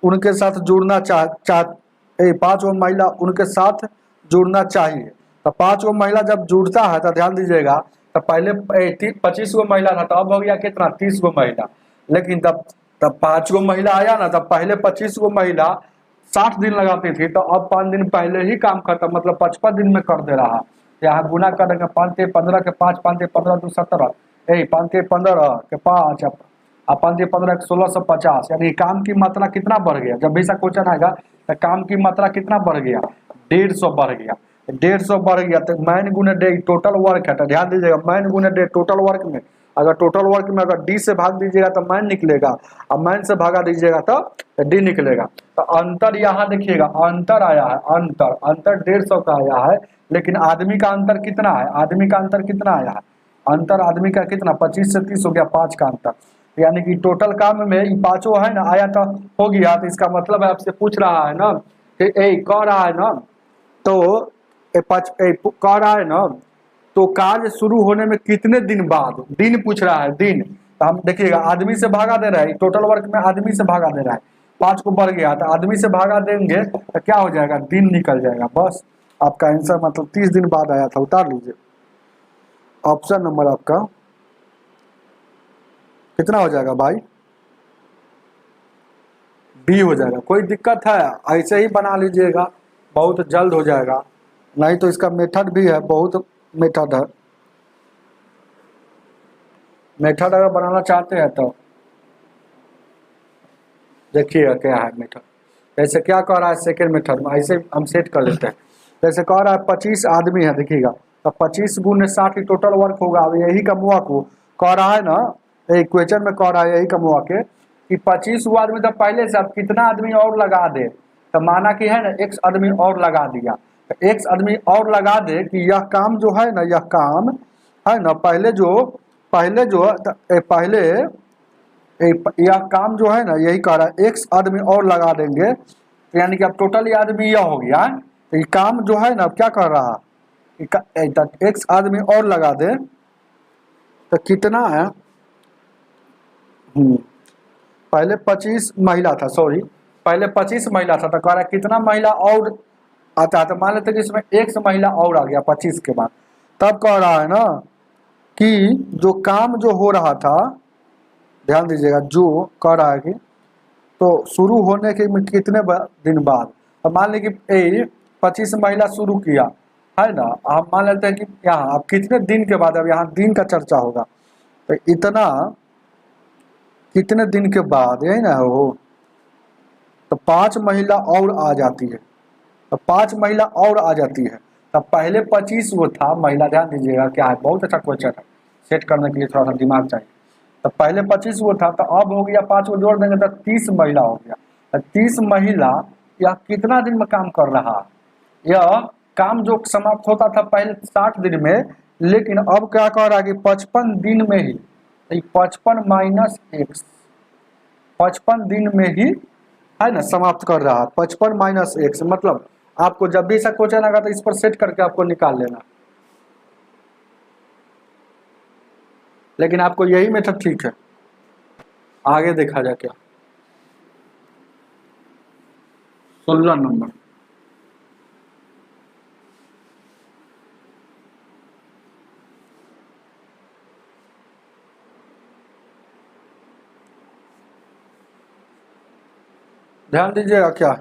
उनके साथ जुड़ना 5 गो महिला उनके साथ जुड़ना चाहिए। तो 5 गो महिला जब जुड़ता है तो ध्यान दीजिएगा, तो पहले 25 गो महिला था, तो अब हो गया कितना 30 गो महिला, लेकिन तब 5 गो महिला आया ना, तब पहले 25 गो महिला 60 दिन लगाती थी, तो अब 5 दिन पहले ही काम खत्म, मतलब 55 दिन में कर दे रहा। यहाँ गुना कर देंगे 5 × 15 के 5, 5 × 15 2 17, 5 × 15 के 5, अब 5 × 15 1650, यानी काम की मात्रा कितना बढ़ गया। जब भी ऐसा क्वेश्चन आएगा तो काम की मात्रा कितना बढ़ गया, 150 बढ़ गया, 150 बढ़ गया, तो मैन गुने डे टोटल वर्क है। तो ध्यान दीजिएगा मैन गुने डे टोटल वर्क में, अगर टोटल वर्क में अगर डी से भाग दीजिएगा तो मैन निकलेगा, और मैन से भागा दीजिएगा तो डी निकलेगा। तो अंतर यहाँ देखिएगा, अंतर आया है, अंतर 150 का आया है, लेकिन आदमी का अंतर कितना है, आदमी का अंतर कितना आया है, अंतर आदमी का कितना 25 से 30 हो गया, 5 का अंतर, यानी कि टोटल काम में ये पाँचों है ना आया तो हो गया। तो इसका मतलब है आपसे पूछ रहा है ना कि कह रहा है ना, तो कह रहा है ना, तो कार्य शुरू होने में कितने दिन बाद, दिन पूछ रहा है, दिन। तो हम देखिएगा आदमी से भागा दे रहा है, टोटल वर्क में आदमी से भागा दे रहा है, 5 को बढ़ गया, तो आदमी से भागा देंगे तो क्या हो जाएगा, दिन निकल जाएगा। बस आपका आंसर मतलब 30 दिन बाद आया था, उतार लीजिए। ऑप्शन नंबर आपका कितना हो जाएगा भाई, बी हो जाएगा। कोई दिक्कत है ऐसे ही बना लीजिएगा, बहुत जल्द हो जाएगा, नहीं तो इसका मेथड भी है, बहुत मेथड है, मेथड अगर बनाना चाहते हैं तो देखिएगा क्या है मेथड। जैसे क्या कह रहा है सेकेंड मेथड में, ऐसे हम सेट कर लेते हैं। जैसे कह रहा है 25 आदमी है, देखिएगा तो 25 गुने 60 टोटल वर्क होगा। अब यही का वर्क को कह रहा है ना क्वेश्चन में कह रहा है यही कमवा के कि 25 हुआ आदमी तो पहले से, अब कितना आदमी और लगा दे, तो माना कि है ना x आदमी और लगा दिया, तो x आदमी और लगा दे कि यह काम जो है ना, यह काम है ना पहले यह काम जो है ना यही कह रहा है x आदमी और लगा देंगे, तो यानी कि अब टोटल ये आदमी यह हो गया। तो ये काम जो है ना अब क्या कर रहा है, x आदमी और लगा दे तो कितना है, पहले 25 महिला था, सॉरी पहले 25 महिला था, तो कह रहा है कितना महिला और आता है, तो मान लेते कि इसमें x महिला और आ गया 25 के बाद, तब कह रहा है ना कि जो काम जो हो रहा था, ध्यान दीजिएगा, जो कह रहा है कि तो शुरू होने के कितने दिन बाद, तो मान लीजिए कि 25 महिला शुरू किया है ना, आप मान लेते हैं कि यहाँ अब कितने दिन के बाद, अब यहाँ दिन का चर्चा होगा, तो इतना कितने दिन के बाद, यही ना हो, तो 5 महिला और आ जाती है, तो 5 महिला और आ जाती है, तब पहले 25 वो था महिला, ध्यान दीजिएगा क्या है, बहुत अच्छा क्वेश्चन है, सेट करने के लिए थोड़ा सा दिमाग चाहिए। तो पहले 25 वो था, तो अब हो गया 5 वो जोड़ देंगे तो 30 महिला हो गया, तो 30 महिला यह कितना दिन में काम कर रहा, यह काम जो समाप्त होता था पहले 60 दिन में, लेकिन अब क्या कह रहा है कि 55 दिन में ही, 55 माइनस एक्स, 55 दिन में ही है ना समाप्त कर रहा है, 55 माइनस एक्स, मतलब आपको जब भी ऐसा क्वेश्चन आएगा तो इस पर सेट करके आपको निकाल लेना, लेकिन आपको यही मेथड ठीक है। आगे देखा जाए क्या, 16 नंबर, ध्यान दीजिएगा क्या,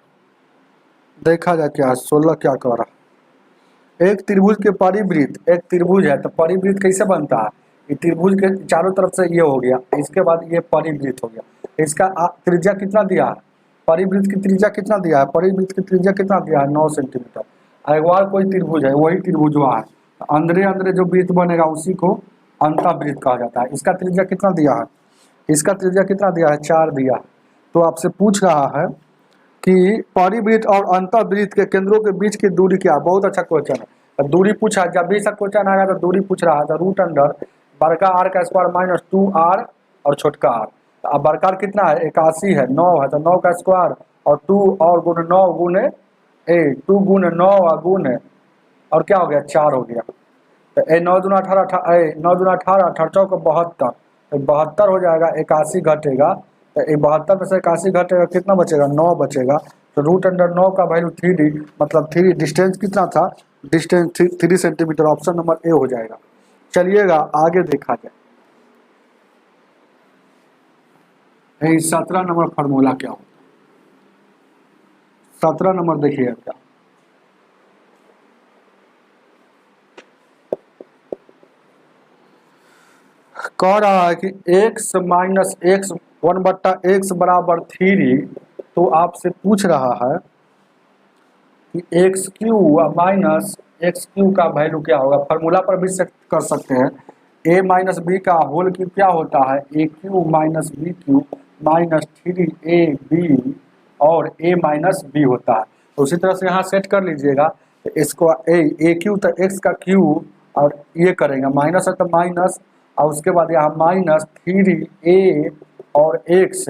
देखा जाए क्या 16 क्या कह रहा, एक त्रिभुज के परिवृत्त, एक त्रिभुज है तो परिवृत्त कैसे बनता है, ये त्रिभुज के चारों तरफ से ये हो गया, इसके बाद ये परिवृत्त हो गया, इसका त्रिज्या कितना दिया है, परिवृत्त की त्रिज्या कितना दिया है, परिवृत्त की त्रिज्या कितना दिया है 9 सेंटीमीटर, और एक बार कोई त्रिभुज है वही त्रिभुज वहाँ है, तो अंदरे अंदरे जो वृत्त बनेगा उसी को अंतःवृत्त कहा जाता है। इसका त्रिज्या कितना दिया है, इसका त्रिज्या कितना दिया है 4 दिया है, तो आपसे पूछ रहा है कि परिवृत्त और अंतःवृत्त के केंद्रों के बीच की दूरी क्या, बहुत अच्छा क्वेश्चन है, तो दूरी पूछा, जब भी ऐसा क्वेश्चन आएगा तो दूरी पूछ रहा है, तो रूट अंडर बड़का आर का स्क्वायर माइनस 2r और छोटका आर, अब बड़का आर कितना है 81 है, 9 है, तो 9 का स्क्वायर और 2 और गुण 9 गुने 2 गुण 9 और गुने और क्या हो गया 4 हो गया, तो 9 दूना 18, 9 दूना 18, 18 चौक 72, तो 72 हो जाएगा, 81 घटेगा, तो 72 में से 81 घटेगा कितना बचेगा 9 बचेगा, तो रूट अंडर 9 का वैल्यू 3d, मतलब 3 डिस्टेंस कितना था, distance 3 centimetre, option number A हो जाएगा। चलिएगा आगे देखा जाए, 17 नंबर फार्मूला क्या हो, 17 नंबर देखिएगा क्या, कह रहा है कि x माइनस एक्स 1/x बराबर 3, तो आपसे पूछ रहा है कि x Q minus x Q का वैल्यू क्या होगा, फार्मूला पर भी सेट कर सकते हैं, a माइनस बी का होल क्यू क्या होता है, A cube minus B cube minus 3ab और a माइनस बी होता है, तो उसी तरह से यहाँ सेट कर लीजिएगा, इसको ए क्यू तो एक्स का क्यू और ये करेंगे माइनस है तो माइनस, और उसके बाद यहाँ माइनस 3a और एक्स,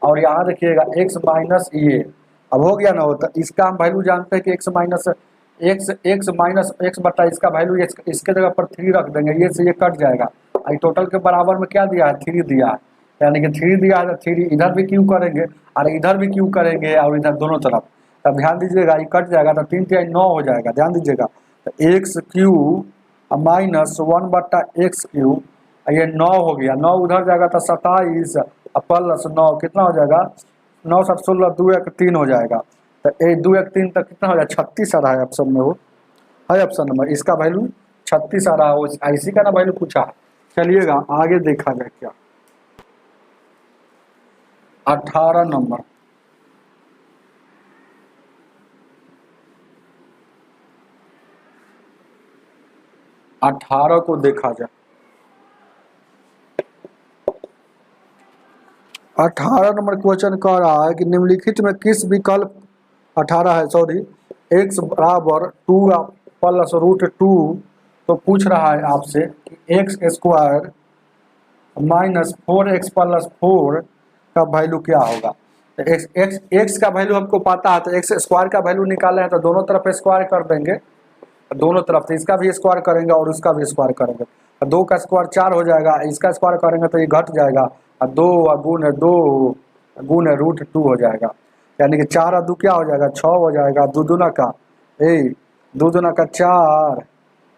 और यहाँ देखिएगा x माइनस ये, अब हो गया ना, होता इसका हम वैल्यू जानते हैं कि x माइनस एक्स बटा इसका वैल्यू इसके जगह पर 3 रख देंगे, ये से ये कट जाएगा, आई टोटल के बराबर में क्या दिया है 3 दिया है, यानी कि 3 दिया है तो 3 इधर भी क्यू करेंगे और इधर भी क्यू करेंगे और इधर दोनों तरफ, तब ध्यान दीजिएगा ये कट जाएगा, तो 3 3 9 हो जाएगा, ध्यान दीजिएगा, तो x Q minus 1/x Q, ये 9 हो गया, 9 उधर जाएगा तो 27 प्लस 9 कितना हो जाएगा 9 7 16 2 1 3 हो जाएगा, तो 2 1 3 तक कितना हो जाएगा 36 आ रहा है ऑप्शन में, वो है ऑप्शन नंबर, इसका वैल्यू 36 आ रहा है, वो IC का ना वैल्यू पूछा है। चलिएगा आगे देखा जाए क्या, 18 नंबर, 18 को देखा जाए, 18 नंबर क्वेश्चन कह रहा है कि निम्नलिखित में किस विकल्प 18 है सॉरी x बराबर 2 प्लस रूट 2, तो पूछ रहा है आपसे कि x square minus 4x plus 4 का वैल्यू क्या होगा। तो एक्स का वैल्यू हमको पता है, तो एक्स स्क्वायर का वैल्यू निकाले हैं तो दोनों तरफ स्क्वायर कर देंगे, दोनों तरफ से इसका भी स्क्वायर करेंगे और उसका भी स्क्वायर करेंगे, तो 2 का स्क्वायर 4 हो जाएगा, इसका स्क्वायर करेंगे तो ये घट जाएगा, और 2 गुण है रूट 2 हो जाएगा, यानी कि 4 और 2 क्या हो जाएगा 6 हो जाएगा, दो दूना का 4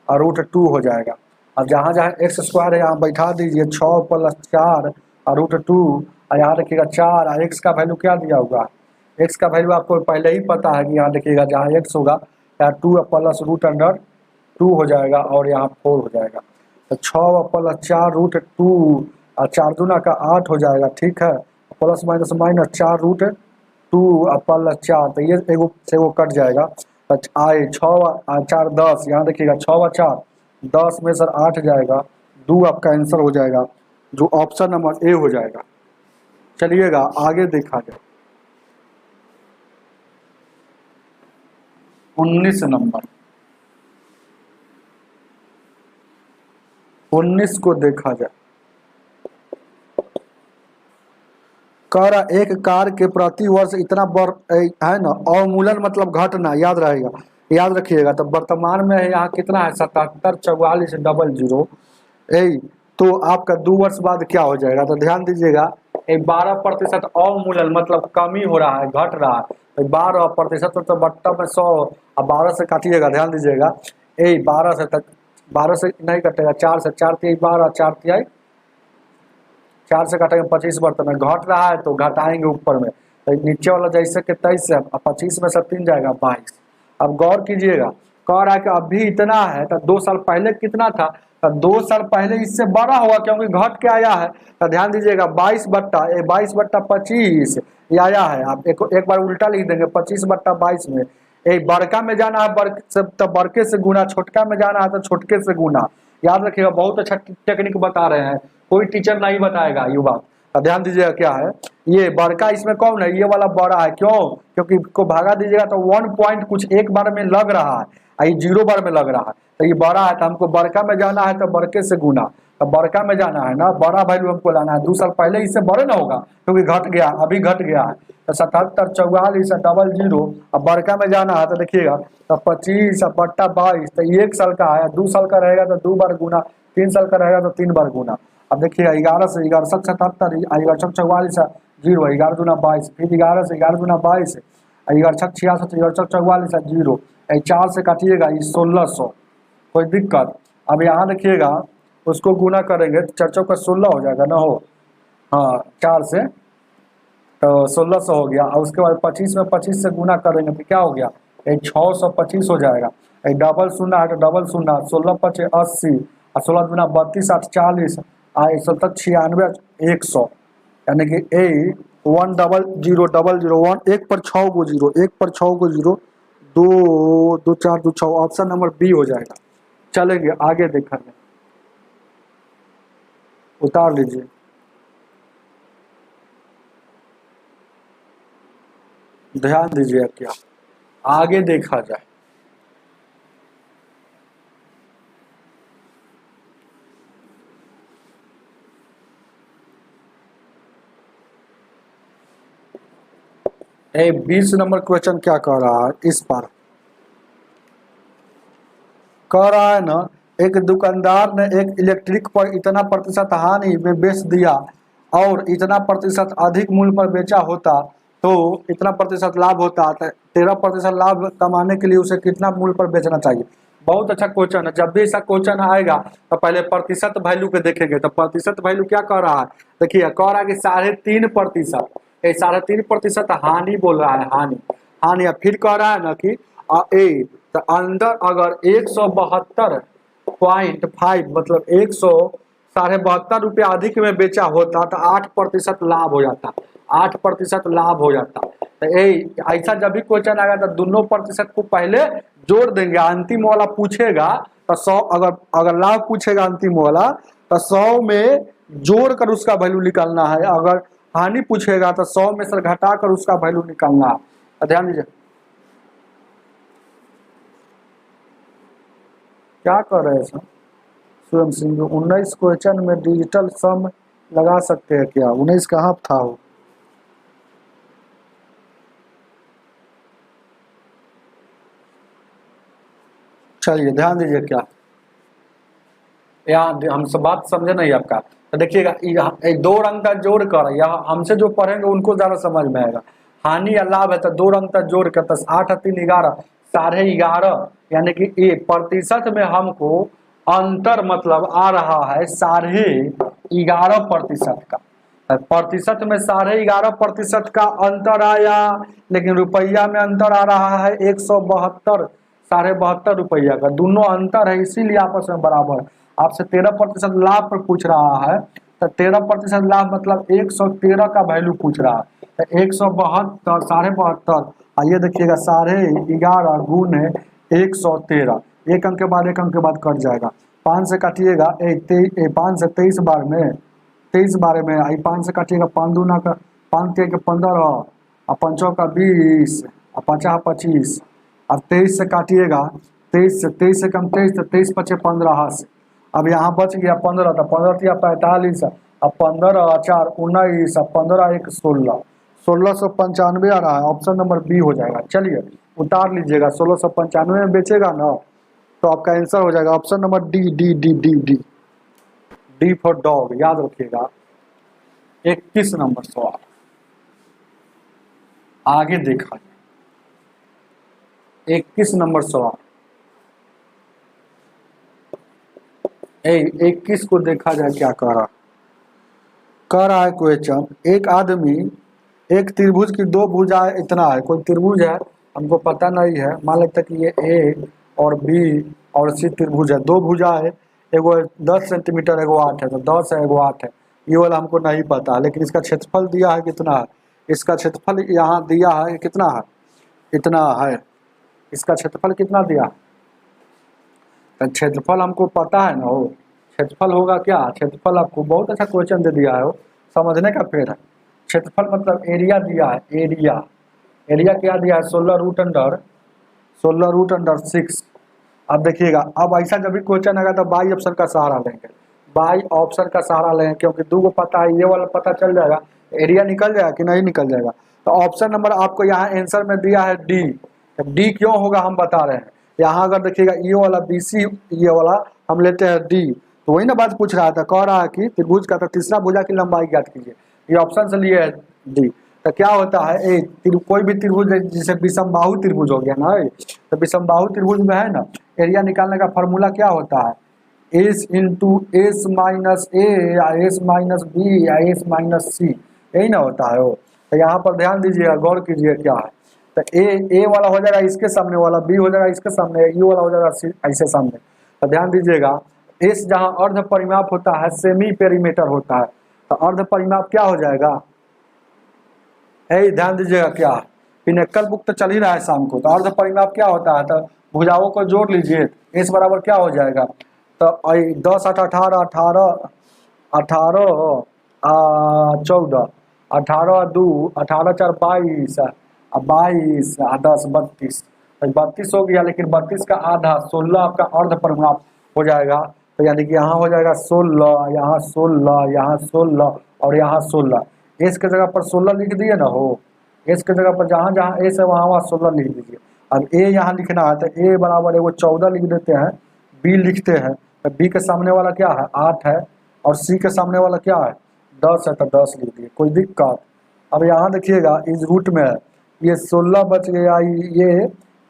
और रूट 2 हो जाएगा। अब जहाँ जहाँ एक्स स्क्वायर है यहाँ बैठा दीजिए 6 प्लस 4 और रूट 2, और यहाँ देखिएगा 4 और एक्स का वैल्यू क्या दिया होगा, एक्स का वैल्यू आपको पहले ही पता है कि यहाँ देखिएगा जहाँ एक्स होगा यहाँ 2 प्लस रूट अंडर 2 हो जाएगा और यहाँ 4 हो जाएगा, तो 6 प्लस 4 रूट 2 और 4 दूना का 8 हो जाएगा, ठीक है, प्लस माइनस माइनस 4 रूट 2 और प्लस 4, तो ये एगो से वो कट जाएगा, तो आए 6 और 4 10, यहाँ देखिएगा 6 और 4 10 में सर 8 जाएगा, 2 आपका आंसर हो जाएगा जो ऑप्शन नंबर ए हो जाएगा। चलिएगा आगे देखा जाए 19 नंबर, 19 को देखा जाए। कह रहा एक कार के प्रति वर्ष इतना है ना, अवमूल्यन मतलब घटना, याद रहेगा, याद रखिएगा। तो वर्तमान में यहाँ कितना है 774400, तो आपका 2 वर्ष बाद क्या हो जाएगा, तो ध्यान दीजिएगा 12% अवमूल्यन मतलब कमी हो रहा है, घट रहा है, तो 12% तो बट्टा में 100 और 12 से काटिएगा, ध्यान दीजिएगा 12 से नहीं कटेगा, 4 से 4 तिहाई 12, 4 तिहाई 4 से काटेंगे 25 बर्तन में घट रहा है तो घटाएंगे ऊपर में, तो नीचे वाला जैसे कि 23 से 25 में से 3 जाएगा 22। अब गौर कीजिएगा, कह रहा है कि अभी इतना है तो 2 साल पहले कितना था, तो 2 साल पहले इससे बड़ा होगा क्योंकि घट के आया है, तो ध्यान दीजिएगा 22/25 ये आया है। आप एक बार उल्टा लिख देंगे 25/22 में, बड़का में जाना है तो बड़के से गुना, छोटका में जाना है तो छोटके से गुना, याद रखिएगा। बहुत अच्छा टेक्निक बता रहे हैं, कोई टीचर नहीं बताएगा ये बात, तो ध्यान दीजिएगा क्या है ये बड़का, इसमें कौन है ये वाला बड़ा है, क्यों, क्योंकि को भागा दीजिएगा तो 1 पॉइंट कुछ एक बार में लग रहा है, ये 0 बार में लग रहा है, तो ये बड़ा है, तो हमको बड़का में जाना है तो बड़के से गुना, तो बड़का में जाना है ना, बड़ा वैल्यू हमको लाना है। 2 साल पहले इससे बड़े ना होगा क्योंकि घट गया, अभी घट गया है, तो 774400 अब बड़का में जाना है तो देखिएगा तो 25/22, तो 1 साल का है, 2 साल का रहेगा तो 2 बार गुना, 3 साल का रहेगा तो 3 बार गुना। अब देखिएगा 11 से 11 77, 11 44 0, 11 दूना 22, फिर 11 से 11 दूना 22, 11 66, 11 44 0, 4 से काटिएगा 1600, कोई दिक्कत। अब यहाँ देखिएगा उसको गुना करेंगे तो 4 चौका 16 हो जाएगा ना, हो हाँ 4 से तो 1600 हो गया, और उसके बाद 25 में 25 से गुना करेंगे तो क्या हो गया 625 हो जाएगा, डबल शून्य है तो डबल शून्य, 16 × 5 = 80, और 16 दूना 32 8 40, 97 100, यानी कि 10000 1 पर 6 गो 0, 1 पर 6 गो 0, 2 2 4 2 6, ऑप्शन नंबर बी हो जाएगा। चलेंगे आगे देखा जाए, उतार लीजिए। ध्यान दीजिए क्या आगे देखा जाए, ए 20 नंबर क्वेश्चन क्या कह रहा है, इस पर कह रहा है ना, एक दुकानदार ने एक इलेक्ट्रिक पर इतना प्रतिशत हानि में बेच दिया और इतना प्रतिशत अधिक मूल्य पर बेचा होता तो इतना प्रतिशत लाभ होता, 13% लाभ कमाने के लिए उसे कितना मूल्य पर बेचना चाहिए। बहुत अच्छा क्वेश्चन है, जब भी ऐसा क्वेश्चन आएगा तो पहले प्रतिशत वैल्यू पे देखेंगे, तो प्रतिशत वैल्यू क्या कह रहा है, देखिए कह रहा है कि 3.5%, 3.5% हानि बोल रहा है, हानि फिर कह रहा है ना कि तो अंदर अगर 172.5 मतलब 172 रुपया अधिक में बेचा होता तो 8% लाभ हो जाता, 8% लाभ हो जाता। तो ऐसा जब भी क्वेश्चन आएगा तो दोनों प्रतिशत को पहले जोड़ देंगे, अंतिम वाला पूछेगा तो 100, अगर लाभ पूछेगा अंतिम वाला तो 100 में जोड़ कर उसका वैल्यू निकालना है, अगर हानि पूछेगा तो 100 में से घटाकर उसका वैल्यू निकालना है। तो ध्यान दीजिए क्या कर रहे हैं सर स्वयं सिंह। 19 क्वेश्चन में डिजिटल सम लगा सकते हैं क्या? 19 कहाँ था वो? चलिए ध्यान दीजिए क्या यहाँ हम सब बात समझे नहीं आपका। तो देखिएगा दो रंग का जोड़ कर, यहाँ हमसे जो पढ़ेंगे उनको ज्यादा समझ में आएगा। हानि या लाभ है तो दो रंग का जोड़ कर 8 और 3 11, 11.5, यानी कि ये प्रतिशत में हमको अंतर मतलब आ रहा है 11.5% का। प्रतिशत में 11.5% का अंतर आया, लेकिन रुपया में अंतर आ रहा है 172, 72.5 रुपया का। दोनों अंतर है इसीलिए आपस में बराबर। आपसे 13% लाभ पर पूछ रहा है तो 13% लाभ मतलब 113 का वैल्यू पूछ रहा है। तो 172, 72.5, आइए देखिएगा 11.5 गुने 113, एक अंक के बाद एक अंक के बाद कट जाएगा। 5 से काटिएगा 5 से 23 बार में, 23 बार में आई 5 से काटिएगा 5 दूना का 5 के 15 और 5 का 20 और 50 25, अब 23 से काटिएगा 23 से कम 23 तो 23 पचे 15 से। अब यहाँ बच गया 15 तो 15 या 45, अब 15 4 19, अब 15 1 16, 1695 आ रहा है। ऑप्शन नंबर बी हो जाएगा। चलिए उतार लीजिएगा, 1695 में बेचेगा ना तो आपका आंसर हो जाएगा option number D D D D D D for dog. याद रखिएगा। 21 नंबर सवाल आगे देखा। 21 नंबर सवाल 21 को देखा जाए क्या कह रहा है क्वेश्चन। एक आदमी एक त्रिभुज की दो भुजाएं इतना है, कोई त्रिभुज है हमको पता नहीं है, मान लेते कि ये ए और बी और सी त्रिभुज है। दो भुजा है, एगो 10 सेंटीमीटर एगो 8 है, तो 10 है एगो 8 है। ये वाला हमको नहीं पता, लेकिन इसका क्षेत्रफल दिया है कितना है। इसका क्षेत्रफल यहाँ दिया है कितना है, इतना है। इसका क्षेत्रफल कितना दिया, तो क्षेत्रफल हमको पता है ना हो। क्षेत्रफल होगा क्या, क्षेत्रफल आपको बहुत अच्छा क्वेश्चन दे दिया है हो, समझने का फेर है। क्षेत्रफल मतलब एरिया दिया है, एरिया। एरिया क्या दिया है, 16√6। अब देखिएगा, अब ऐसा जब भी क्वेश्चन आएगा तो बाई ऑप्शन का सहारा लेंगे, बाई ऑप्शन का सहारा लेंगे, क्योंकि दो को पता है, ये वाला पता चल जाएगा, एरिया निकल जाएगा कि नहीं निकल जाएगा। तो ऑप्शन नंबर आपको यहाँ आंसर में दिया है डी। डी क्यों होगा हम बता रहे हैं। यहाँ अगर देखिएगा ये वाला BC, ये वाला हम लेते हैं डी, तो वही ना बात पूछ रहा था, कह रहा है कि त्रिभुज का तो तीसरा भुजा की लंबाई ज्ञात कीजिए। ये ऑप्शन से लिए है डी। तो क्या होता है, कोई भी त्रिभुज जैसे विषमबाहु त्रिभुज हो गया ना, तो विषमबाहु त्रिभुज में है ना, एरिया निकालने का फॉर्मूला क्या होता है, एस इंटू एस माइनस ए या एस माइनस बी या एस माइनस सी, यही ना होता है वो। तो यहाँ पर ध्यान दीजिएगा, गौर कीजिए क्या है। तो ए वाला हो जाएगा इसके सामने वाला, बी हो जाएगा इसके सामने, ये वाला हो जाएगा ऐसे सामने। तो ध्यान दीजिएगा, एस जहाँ अर्ध परिमाप होता है, सेमी पेरीमीटर होता है, तो अर्ध परिमाप क्या हो जाएगा, ध्यान दीजिएगा क्या, पिनेक्कल बुक तो चल ही रहा है शाम को। तो अर्ध परिमाप क्या होता है, तो भुजाओं को जोड़ लीजिए, एस बराबर क्या हो जाएगा, तो 10 8 18 18 18 14 18 2 18 4 22 22 10 32, 32 हो गया, लेकिन 32 का आधा 16 आपका अर्ध परिमाप हो जाएगा। तो यानी कि यहाँ हो जाएगा 16, यहाँ 16, यहाँ 16 और यहाँ 16। एस के जगह पर 16 लिख दिए ना हो, एस के जगह पर जहाँ जहाँ एस है वहाँ 16 लिख दीजिए। अब ए यहाँ लिखना है तो ए बराबर एगो 14 लिख देते हैं, बी लिखते हैं, तो बी के सामने वाला क्या है 8 है, और सी के सामने वाला क्या है 10 है, तो 10 लिख दिए, कोई दिक्कत। अब यहाँ देखिएगा इस रूट में है, ये 16 बच गया,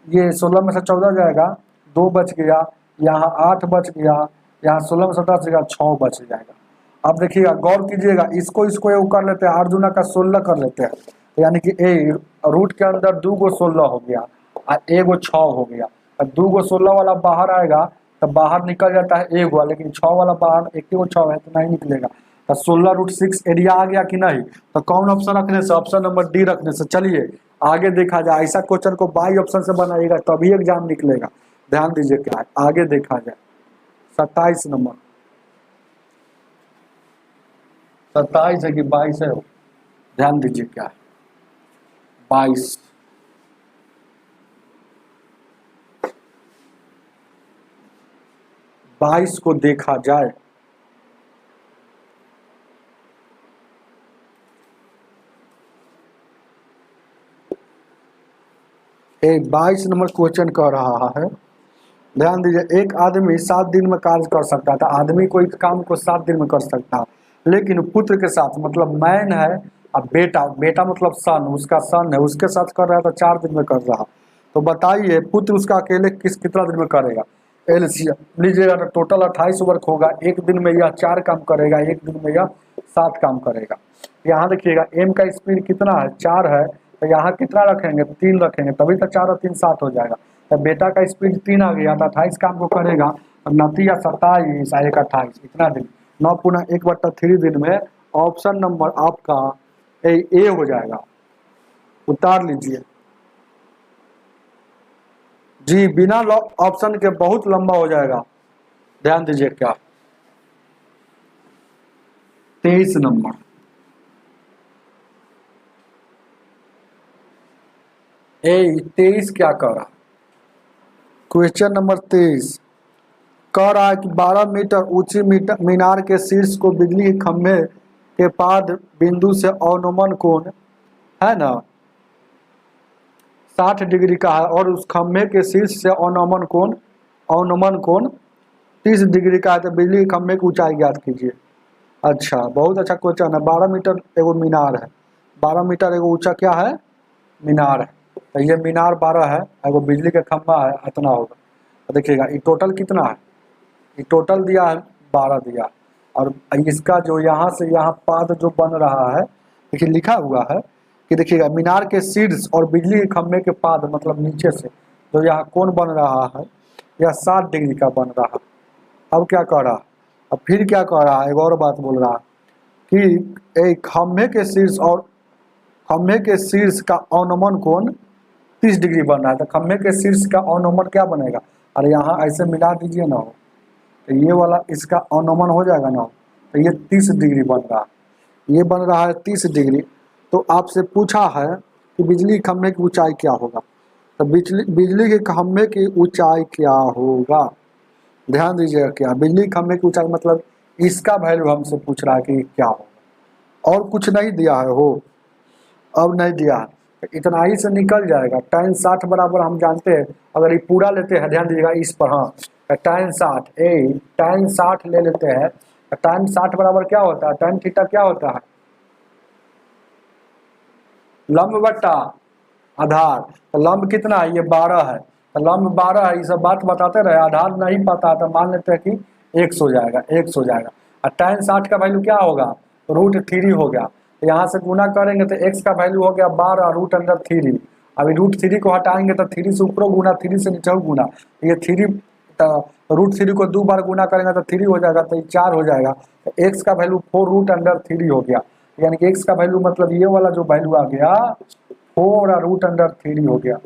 ये 16 में से 14 जाएगा, 2 बच गया, यहाँ 8 बच गया, यहाँ 16 में से 10 गया, 6 बच जाएगा। अब देखिएगा, गौर कीजिएगा, इसको एगो कर लेते हैं, अर्जुना का 16 कर लेते हैं, यानी कि ए रूट के अंदर 2 गो 16 हो गया और एगो 6 हो गया। अब 2 गो 16 वाला बाहर आएगा तो बाहर निकल जाता है एगो, लेकिन 6 वाला बाहर, एक गो 6 है तो नहीं निकलेगा। तो 16√6 एरिया आ गया कि नहीं। तो कौन ऑप्शन रखने से, ऑप्शन नंबर डी रखने से। चलिए आगे देखा जाए, ऐसा क्वेश्चन को बाई ऑप्शन से बनाइएगा तभी एग्जाम निकलेगा। ध्यान दीजिए क्या है, आगे देखा जाए। 27 नंबर, 27 है कि 22 है, ध्यान दीजिए क्या है 22। बाईस को देखा जाए एक 22 नंबर क्वेश्चन कह रहा है। ध्यान दीजिए, एक आदमी 7 दिन में कार्य कर सकता था। आदमी कोई काम को 7 दिन में कर सकता है, लेकिन पुत्र के साथ, मतलब मैन है अब बेटा, बेटा मतलब सन, उसका सन है, उसके साथ कर रहा है तो 4 दिन में कर रहा। तो बताइए पुत्र उसका अकेले कितना दिन में करेगा। एलसीएम लीजिएगा तो टोटल 28 वर्क होगा। एक दिन में यह 4 काम करेगा, एक दिन में यह 7 काम करेगा। यहाँ देखिएगा एम का स्पीड कितना है 4 है, तो यहाँ कितना रखेंगे 3 रखेंगे, तभी तो 4 और 3 7 हो जाएगा। तो बेटा का स्पीड 3 आ गया तो 28 काम को करेगा, और 29 या 27 1 28 इतना दिन 9 पुनः 1/3 दिन में ऑप्शन नंबर आपका ए हो जाएगा। उतार लीजिए जी, बिना ऑप्शन के बहुत लंबा हो जाएगा। ध्यान दीजिए क्या 23 नंबर। ए 23 क्या कर रहा, क्वेश्चन नंबर 23 कह रहा है कि 12 मीटर ऊंची मीनार के शीर्ष को बिजली के खंभे के पाद बिंदु से अवनमन कोण है ना 60 डिग्री का है, और उस खंभे के शीर्ष से अवनमन कोण 30 डिग्री का है, तो बिजली के खंभे की ऊंचाई ज्ञात कीजिए। अच्छा, बहुत अच्छा क्वेश्चन है। 12 मीटर एगो मीनार है, 12 मीटर एगो ऊंचा क्या है मीनार है, तो ये मीनार 12 है, एगो बिजली का खंभा है, इतना होगा। तो देखिएगा ये टोटल कितना है, ये टोटल दिया है 12 दिया, और इसका जो यहाँ से यहाँ पाद जो बन रहा है, देखिए लिखा हुआ है कि देखिएगा मीनार के शीर्ष और बिजली के खंभे के पाद, मतलब नीचे से जो यहाँ कोण बन रहा है यह 60 डिग्री का बन रहा है। अब क्या कह रहा, अब फिर क्या कह रहा है, एक और बात बोल रहा कि एक खंभे के शीर्ष और खंभे के शीर्ष का अवनमन कोण 30 डिग्री बन रहा है, तो खंभे के शीर्ष का अवनमन क्या बनेगा, अरे यहाँ ऐसे मिला दीजिए ना, हो तो ये वाला इसका अवनमन हो जाएगा ना, तो ये 30 डिग्री बन रहा है, ये बन रहा है 30 डिग्री। तो आपसे पूछा है कि बिजली खंभे की ऊंचाई क्या होगा, तो बिजली के खंभे की ऊंचाई क्या होगा। ध्यान दीजिएगा क्या बिजली खंभे की ऊंचाई, मतलब इसका वैल्यू हमसे पूछ रहा है कि क्या होगा, और कुछ नहीं दिया है हो, अब नहीं दिया है, तो इतना ही से निकल जाएगा। tan 60 बराबर हम जानते हैं, अगर ये पूरा लेते हैं, ध्यान दीजिएगा इस पर, हाँ tan 60 tan 60 ले लेते हैं, tan 60 बराबर क्या होता है, tan थीटा क्या होता है लंब बट्टा आधार, तो लंब कितना है ये 12 है, तो लंब 12 है, ये सब बात बताते रहे, आधार नहीं पता तो मान लेते हैं कि x हो जाएगा, x हो जाएगा। और tan 60 का वैल्यू क्या होगा, √3 हो गया, तो यहाँ से गुना करेंगे तो x का वैल्यू हो गया 12 √3। अभी √3 को हटाएंगे तो 3 से ऊपर गुना, 3 से नीचे गुना, ये 3 √3 को 2 बार गुना करेंगे तो 3 हो जाएगा, तो ये 4 हो जाएगा, तो x का वैल्यू 4√3 हो गया, यानी कि x का वैल्यू मतलब ये वाला जो वैल्यू आ गया 4√3 हो गया।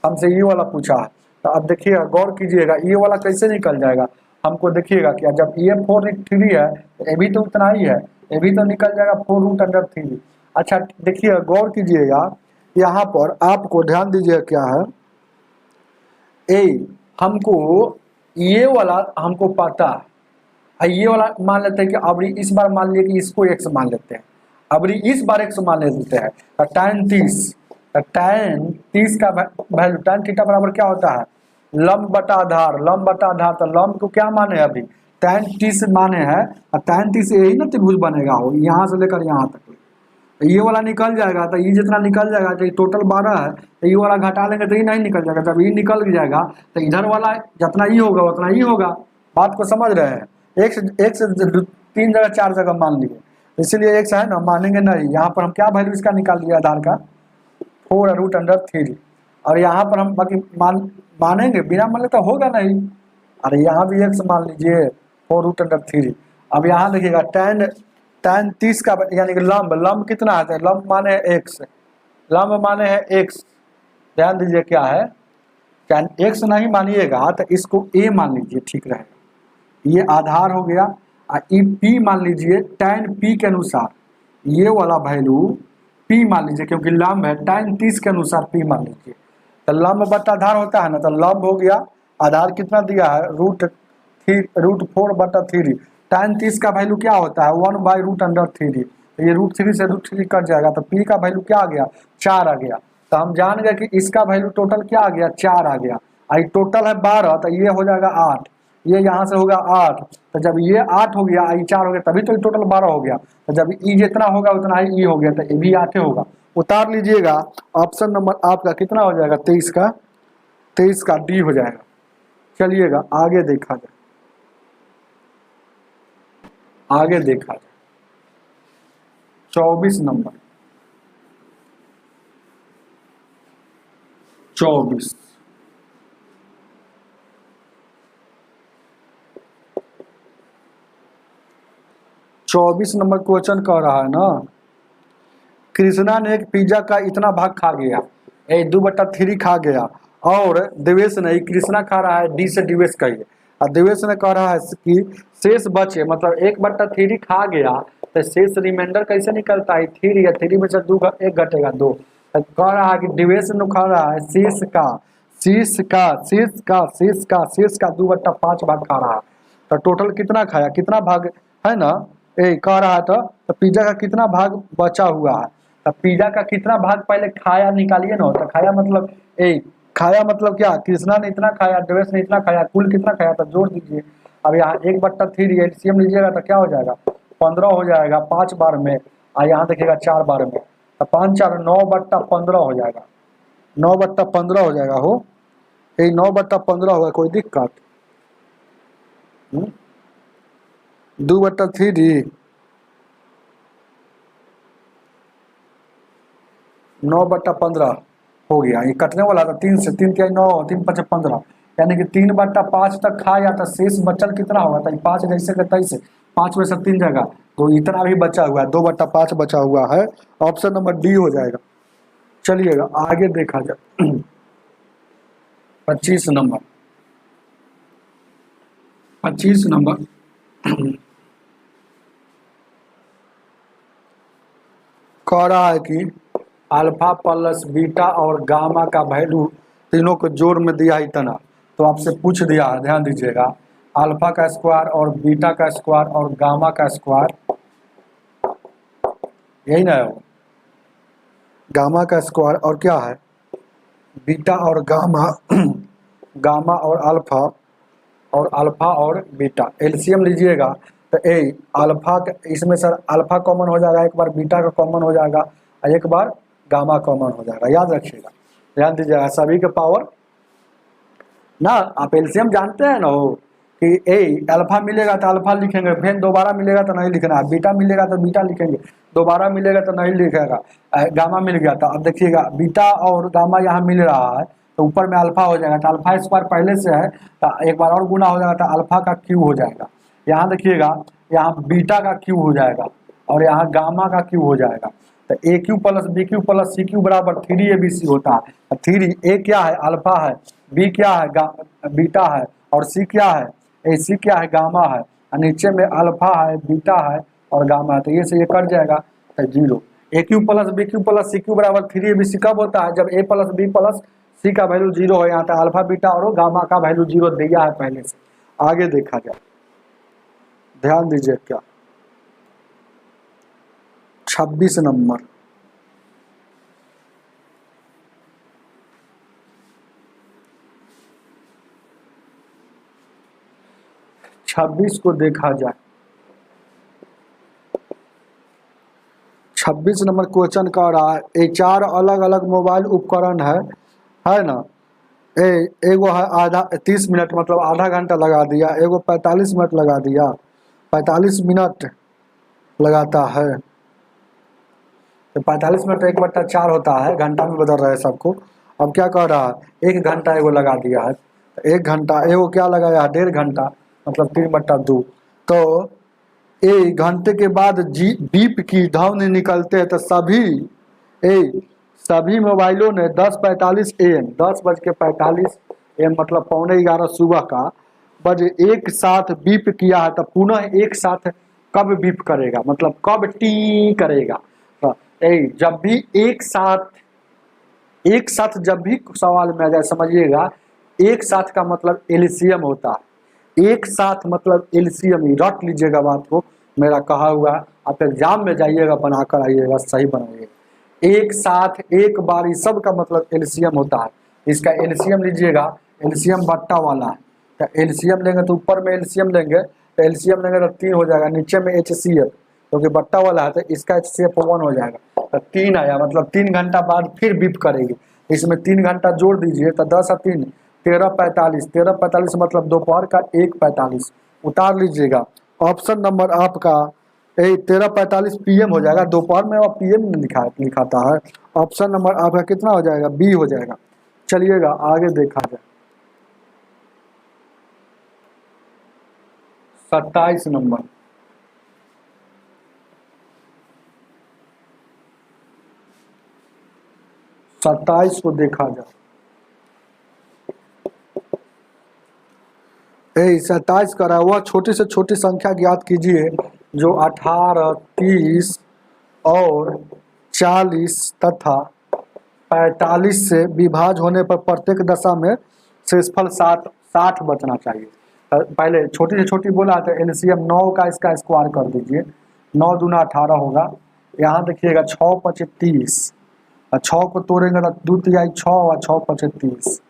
हमसे ये वाला पूछा है, तो अब देखिएगा गौर कीजिएगा ये वाला कैसे निकल जाएगा, हमको देखिएगा कि जब ये 4√3 है तो ये भी तो उतना ही है, ये भी तो निकल जाएगा 4√3। अच्छा देखिए गौर कीजिएगा, यहाँ पर आपको ध्यान दीजिएगा क्या है, हमको ये वाला हमको पता है, ये वाला मान लेते हैं कि अब इस बार मान लिए कि इसको x मान लेते हैं, अब इस बार x मान लेते हैं, तो tan 30 का वैल्यू tan थीटा बराबर क्या होता है लंब बटा आधार, लंब बटा आधार, तो लंब को क्या माने हैं अभी tan 30 माने हैं, और tan 30 यही ना त्रिभुज बनेगा हो, यहाँ से लेकर यहाँ तक, तो ये वाला निकल जाएगा, तो ये जितना निकल जाएगा, तो ये टोटल 12 है, तो ये वाला घटा लेंगे तो ये नहीं निकल जाएगा, जब ये निकल जाएगा तो इधर वाला जितना ही होगा उतना ही होगा। बात को समझ रहे हैं, एक से 3 जगह 4 जगह मान लिए, इसीलिए x है ना, मानेंगे नहीं। यहाँ पर हम क्या वैल्यू इसका निकाल लिया आधार का 4√3, और यहाँ पर हम बाकी मानेंगे, बिना मान लेता होगा नहीं, अरे यहाँ भी x मान लीजिए 4√3। अब यहाँ देखिएगा tan 30 का यानी कि लंब कितना है, लंब माने है x, लंब माने है x, ध्यान दीजिए क्या है, tan x नहीं मानिएगा तो इसको a मान लीजिए, ठीक रहेगा, ये आधार हो गया, ई p मान लीजिए tan p के अनुसार ये वाला वैल्यू पी मान लीजिए, क्योंकि लंब है, tan 30 के अनुसार पी मान लीजिए। तो लंब बटा आधार होता है ना, तो लंब हो गया, आधार कितना दिया है, √4/3। tan 30 का वैल्यू क्या होता है, 1/√3। तो ये √3 से √3 कट जाएगा, तो पी का वैल्यू क्या आ गया, 4 आ गया। तो हम जान गए कि इसका वैल्यू टोटल क्या आ गया, 4 आ गया। आई टोटल है 12, तो ये हो जाएगा 8, ये यहाँ से होगा 8। तो जब ये 8 हो गया, आई 4 हो गया, तभी तो टोटल 12 हो गया। तो जब ई जितना होगा उतना ही ई हो गया, तो ये भी 8 होगा। उतार लीजिएगा, ऑप्शन नंबर आपका कितना हो जाएगा, 23 का डी हो जाएगा। चलिएगा आगे देखा जाए, आगे देखा जाए 24 नंबर, 24 नंबर क्वेश्चन कह रहा है ना, कृष्णा ने एक पिज्जा का इतना भाग खा गया, 2/3 खा गया, और देवेश नहीं, कृष्णा खा रहा है, डी से देवेश कहिए, और देवेश ने कह रहा है कि शेष बचे, मतलब 1/3 खा गया, तो शेष रिमाइंडर कैसे निकलता है, 3 या 3 में से 1 घटेगा 2। तो कह रहा है कि देवेश ने खा रहा है शेष का 2/5 भाग खा रहा है। तो टोटल कितना खाया, कितना भाग है ना, कह रहा था, तो पिज्जा का कितना भाग बचा हुआ है। तो पिज्जा का कितना भाग पहले खाया निकालिए ना, तो खाया मतलब क्या, कृष्णा ने इतना खाया, देवेश ने इतना खाया, कुल कितना खाया, तो जोड़ दीजिए। अब यहाँ 1/3 एलसीएम लीजिएगा तो क्या हो जाएगा, 15 हो जाएगा 5 बार में, और यहाँ देखिएगा 4 बार में, तो 5 4 9/15 हो जाएगा, 9/15 हो जाएगा। हो 9/15 होगा, कोई दिक्कत, 2/3 9/15 हो गया, ये कटने वाला था 3 से, 3 क्या 9, 3 5 15, यानी कि 3/5 तक खाया, तो शेष बचल कितना होगा, तो 5 जैसे का तैसे 5 में से 3 जगह, तो इतना भी बचा हुआ है, 2/5 बचा हुआ है, ऑप्शन नंबर डी हो जाएगा। चलिएगा आगे देखा जाए 25 नंबर, 25 नंबर कह रहा है कि अल्फा प्लस बीटा और गामा का वैल्यू तीनों को जोड़ में दिया है इतना। तो आपसे पूछ दिया है, ध्यान दीजिएगा, अल्फा का स्क्वायर और बीटा का स्क्वायर और गामा का स्क्वायर, यही ना है, गामा का स्क्वायर और क्या है, बीटा और गामा गामा और अल्फा और बीटा, एलसीएम लीजिएगा तो अल्फा, इसमें सर अल्फा कॉमन हो जाएगा, एक बार बीटा का कॉमन हो जाएगा, और एक बार गामा कॉमन हो जाएगा, याद रखिएगा, ध्यान दीजिएगा, सभी के पावर ना, आप एलसीएम जानते हैं ना हो कि अल्फा मिलेगा तो अल्फा लिखेंगे, फिर दोबारा मिलेगा तो नहीं लिखना है, बीटा मिलेगा तो बीटा लिखेंगे, दोबारा मिलेगा तो नहीं लिखेगा, गामा मिल गया तो अब देखिएगा बीटा और गामा यहाँ मिल रहा है, तो ऊपर में अल्फा हो जाएगा, तो अल्फा स्क्वायर पहले से है, तो एक बार और गुना हो जाएगा, तो अल्फा का क्यूब हो जाएगा। यहाँ देखिएगा, यहाँ बीटा का क्यूब हो जाएगा, और यहाँ गामा का क्यूब हो जाएगा, तो A cube plus B cube plus C cube बराबर 3abc होता है। 3 ए क्या है, अल्फा है, बी क्या है, बीटा है, और सी क्या है, सी क्या है, गामा है, और नीचे में अल्फा है, बीटा है और गामा है, तो ये से ये कट जाएगा, तो 0। A cube plus B cube plus C cube बराबर 3abc कब होता है, जब A plus B plus C का वैल्यू 0 हो, यहाँ तक अल्फा बीटा और गामा का वैल्यू 0 दिया है पहले से। आगे देखा जाए, ध्यान दीजिए, क्या 26 नंबर, को देखा जाए, 26 नंबर क्वेश्चन कह रहा है, ये 4 अलग अलग मोबाइल उपकरण है ना, एगो है आधा 30 मिनट मतलब आधा घंटा लगा दिया, एगो 45 मिनट लगा दिया, 45 मिनट लगाता है, तो 45 मिनट 1/4 होता है, घंटा में बदल रहा है सबको। अब क्या कह रहा है, 1 घंटा एगो लगा दिया है, 1 घंटा, एगो क्या लगाया है 1.5 घंटा, मतलब 3/2। तो 1 घंटे के बाद बीप की ध्वनि निकलते हैं, तो सभी मोबाइलों ने 10:45 AM 10:45 AM मतलब 11:15 सुबह का बजे एक साथ बीप किया है, तो पुनः एक साथ कब बीप करेगा, मतलब कब टी करेगा, तो जब भी एक साथ जब भी सवाल में आ जाए समझिएगा, एक साथ का मतलब एलसीएम होता है। एक साथ मतलब एलसीएम ही रट लीजिएगा बात को, मेरा कहा हुआ। आप एग्जाम में जाइएगा बनाकर आइएगा, सही बनाइएगा। एक साथ एक बार इस सब का मतलब एलसीएम होता है। इसका एलसीएम लीजिएगा, एलसीएम बट्टा वाला है। तो एलसीएम लेंगे तो ऊपर में एलसीएम लेंगे, तो एलसीएम लेंगे तो 3 हो जाएगा, नीचे में HCF क्योंकि बट्टा वाला है तो इसका HCF 1 हो जाएगा। तो 3 आया, मतलब 3 घंटा बाद फिर बीप करेगी। इसमें 3 घंटा जोड़ दीजिए तो 10 और 3 13:45, 13:45 मतलब दोपहर का 1:45 उतार लीजिएगा। ऑप्शन नंबर आपका 13:45 PM हो जाएगा। दोपहर में आप PM में लिखाता है। ऑप्शन नंबर आपका कितना हो जाएगा? बी हो जाएगा। चलिएगा आगे देखा जाए। 27 नंबर, को देखा जाए। 27 करा हुआ छोटी से छोटी संख्या ज्ञात कीजिए जो 18, 30 और 40 तथा 45 से विभाज्य होने पर प्रत्येक दशा में शेषफल 60 बचना चाहिए। पहले छोटी से छोटी बोला तो एलसीएम 9 का इसका स्क्वायर कर दीजिए। 9 दूना 18 होगा। यहाँ देखिएगा 6 × 30, 6 को तोड़ेंगे तो 2 तिहाई 6 और 6 × 30।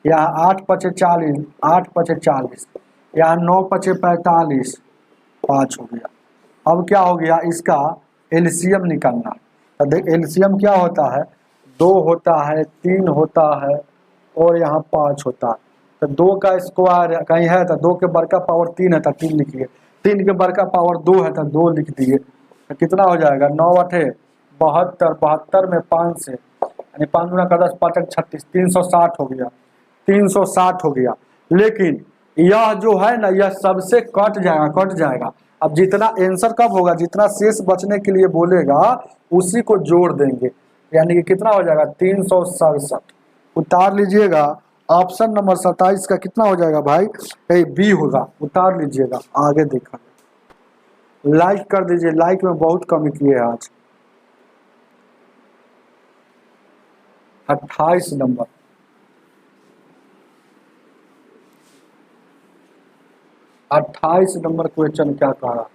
यहाँ 8 × 40, 8 × 40, यहाँ 9 × 45, 5 हो गया। अब क्या हो गया? इसका एलसीएम निकालना। एलसीएम क्या होता है? 2 होता है, 3 होता है और यहाँ 5 होता है। तो 2 का स्क्वायर कहीं है तो 2 के बड़का पावर 3 है तो 3 लिखिए, 3 के बड़का पावर 2 है तो 2 लिख दिए। तो कितना हो जाएगा? 9 × 8 = 72, 72 में 5 से यानी 5 × 10 = 5 × 36, 360 हो गया, 360 हो गया। लेकिन यह जो है ना, यह सबसे कट जाएगा। अब जितना आंसर कब होगा? जितना शेष बचने के लिए बोलेगा उसी को जोड़ देंगे, यानी कि कितना हो जाएगा? 367 उतार लीजिएगा। ऑप्शन नंबर 27 का कितना हो जाएगा भाई? बी होगा। उतार लीजिएगा, आगे देखा। लाइक कर दीजिए, लाइक में बहुत कमी किए आज। 28 नंबर, क्वेश्चन क्या कह रहा?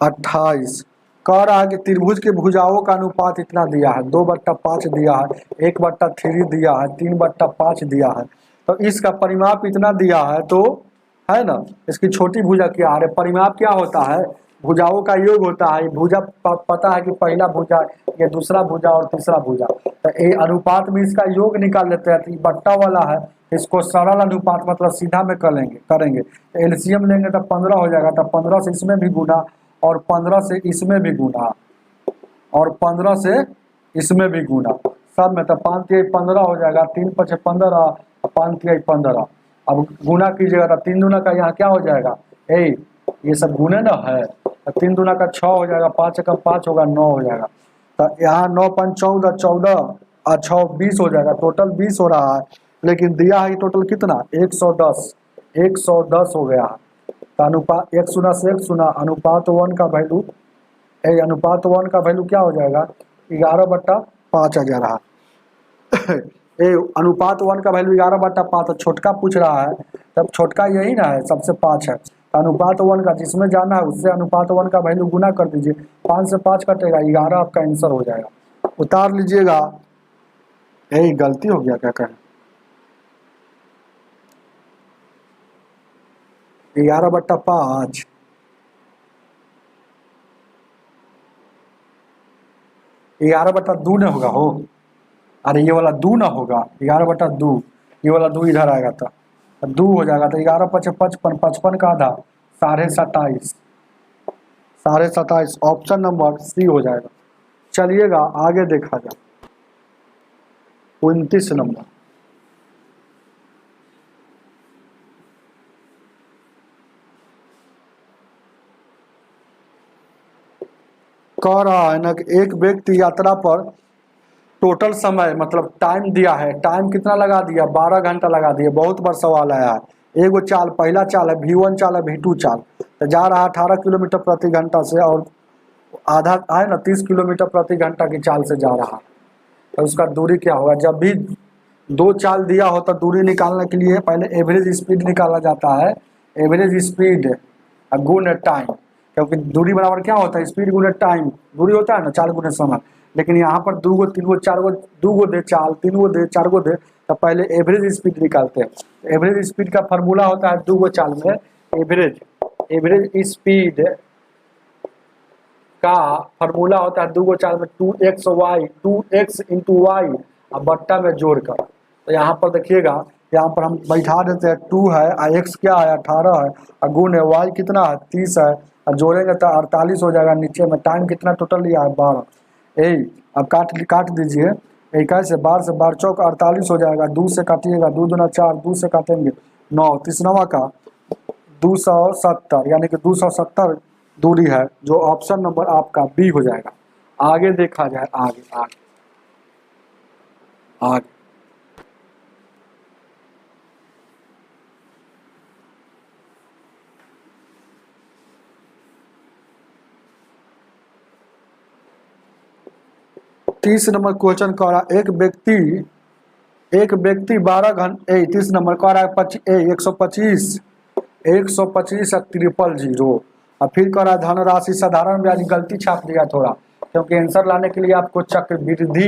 28 कह रहा है कि त्रिभुज के भुजाओं का अनुपात इतना दिया है, 2/5 दिया है, 1/3 दिया है, 3/5 दिया है। तो इसका परिमाप इतना दिया है, तो है ना, इसकी छोटी भुजा क्या है? परिमाप क्या होता है? भुजाओं का योग होता है। भुजा पता है कि पहला भुजा, ये दूसरा भुजा और तीसरा भुजा। तो ये अनुपात में इसका योग निकाल लेते हैं। तो बट्टा वाला है, इसको सरल अनुपात मतलब सीधा में करेंगे। तो एलसीएम लेंगे तो 15 हो जाएगा। तो 15 से इसमें भी गुना और 15 से इसमें भी गुना और 15 से इसमें भी गुना, सब में तो 5 × 15 हो जाएगा। 3 × 5 = 15, 5 × 15। अब गुना कीजिएगा तो 3 दूना का यहाँ क्या हो जाएगा? ये सब गुने ना है। तो 3 दूना का 6 हो जाएगा, 5 × 5 होगा 9 हो जाएगा। तो यहाँ 9 × 5 = 14, 14 और 6 20 हो जाएगा। टोटल 20 हो रहा है, लेकिन दिया है टोटल कितना? 110 हो गया। तो अनुपात 1 0 से 1 0, अनुपात 1 का वैल्यू, अनुपात 1 का वैल्यू क्या हो जाएगा? 11/5 आ जा रहा है। अनुपात 1 का वैल्यू 11/5। छोटका पूछ रहा है, तब छोटका यही ना है, सबसे 5 है। तो अनुपात 1 का जिसमें जाना है उससे अनुपात 1 का वैल्यू गुना कर दीजिए। 5 से 5 कटेगा, 11 आपका आंसर हो जाएगा। उतार लीजिएगा। गलती हो गया, क्या करें? 11/5, 11/2 न होगा हो। अरे ये वाला 2 ना होगा, 11/2, ये वाला 2 इधर आएगा तो 2 हो जाएगा। तो 11 × 5 = 55, 55 का आधा 27.5, 27.5 ऑप्शन नंबर सी हो जाएगा। चलिएगा आगे देखा जाए। 29 नंबर, कह रहा है ना कि एक व्यक्ति यात्रा पर टोटल समय मतलब टाइम दिया है, टाइम कितना लगा दिया? 12 घंटा लगा दिया। बहुत बार सवाल आया है। पहला चाल है V1 चाल है, V2 चाल। तो जा रहा है 18 किलोमीटर प्रति घंटा से और आधा है ना 30 किलोमीटर प्रति घंटा की चाल से जा रहा है, तो उसका दूरी क्या होगा। जब भी दो चाल दिया हो तो दूरी निकालने के लिए पहले एवरेज स्पीड निकाला जाता है। एवरेज स्पीड गुणे टाइम, क्योंकि दूरी बराबर क्या होता है, स्पीड गुणे टाइम। दूरी होता है ना चाल गुणे समय, लेकिन यहाँ पर 2 गो 3 गो 4 गो, 2 गो दे चाल, 3 गो दे 4 गो दे, तो पहले एवरेज स्पीड निकालते हैं। एवरेज स्पीड का फार्मूला होता है 2 गो चाल में एवरेज, एवरेज स्पीड का फार्मूला होता है 2 गो चाल में 2x/y, 2x इंटू वाई और बट्टा में जोड़कर। तो यहाँ पर देखिएगा, यहाँ पर हम बैठा देते हैं 2 है और x क्या है 18 है और गुण है y कितना है 30 है और जोड़ेंगे तो 48 हो जाएगा। नीचे में टाइम कितना टोटल लिया है 12। यही अब काट दीजिए, 21 से 12 से 12 चौक 48 हो जाएगा। 2 से काटिएगा, 2 दूना 4, 2 से काटेंगे 9, 39 का 270, यानी कि 270 दूरी है, जो ऑप्शन नंबर आपका बी हो जाएगा। आगे देखा जाए, आगे आगे आगे 30 नंबर क्वेश्चन कह रहा है एक व्यक्ति 12 घंटे 30 नंबर कह रहा है 125 125 और फिर कह रहा है धनराशि साधारण ब्याज, गलती छाप दिया थोड़ा, क्योंकि आंसर लाने के लिए आपको चक्रवृद्धि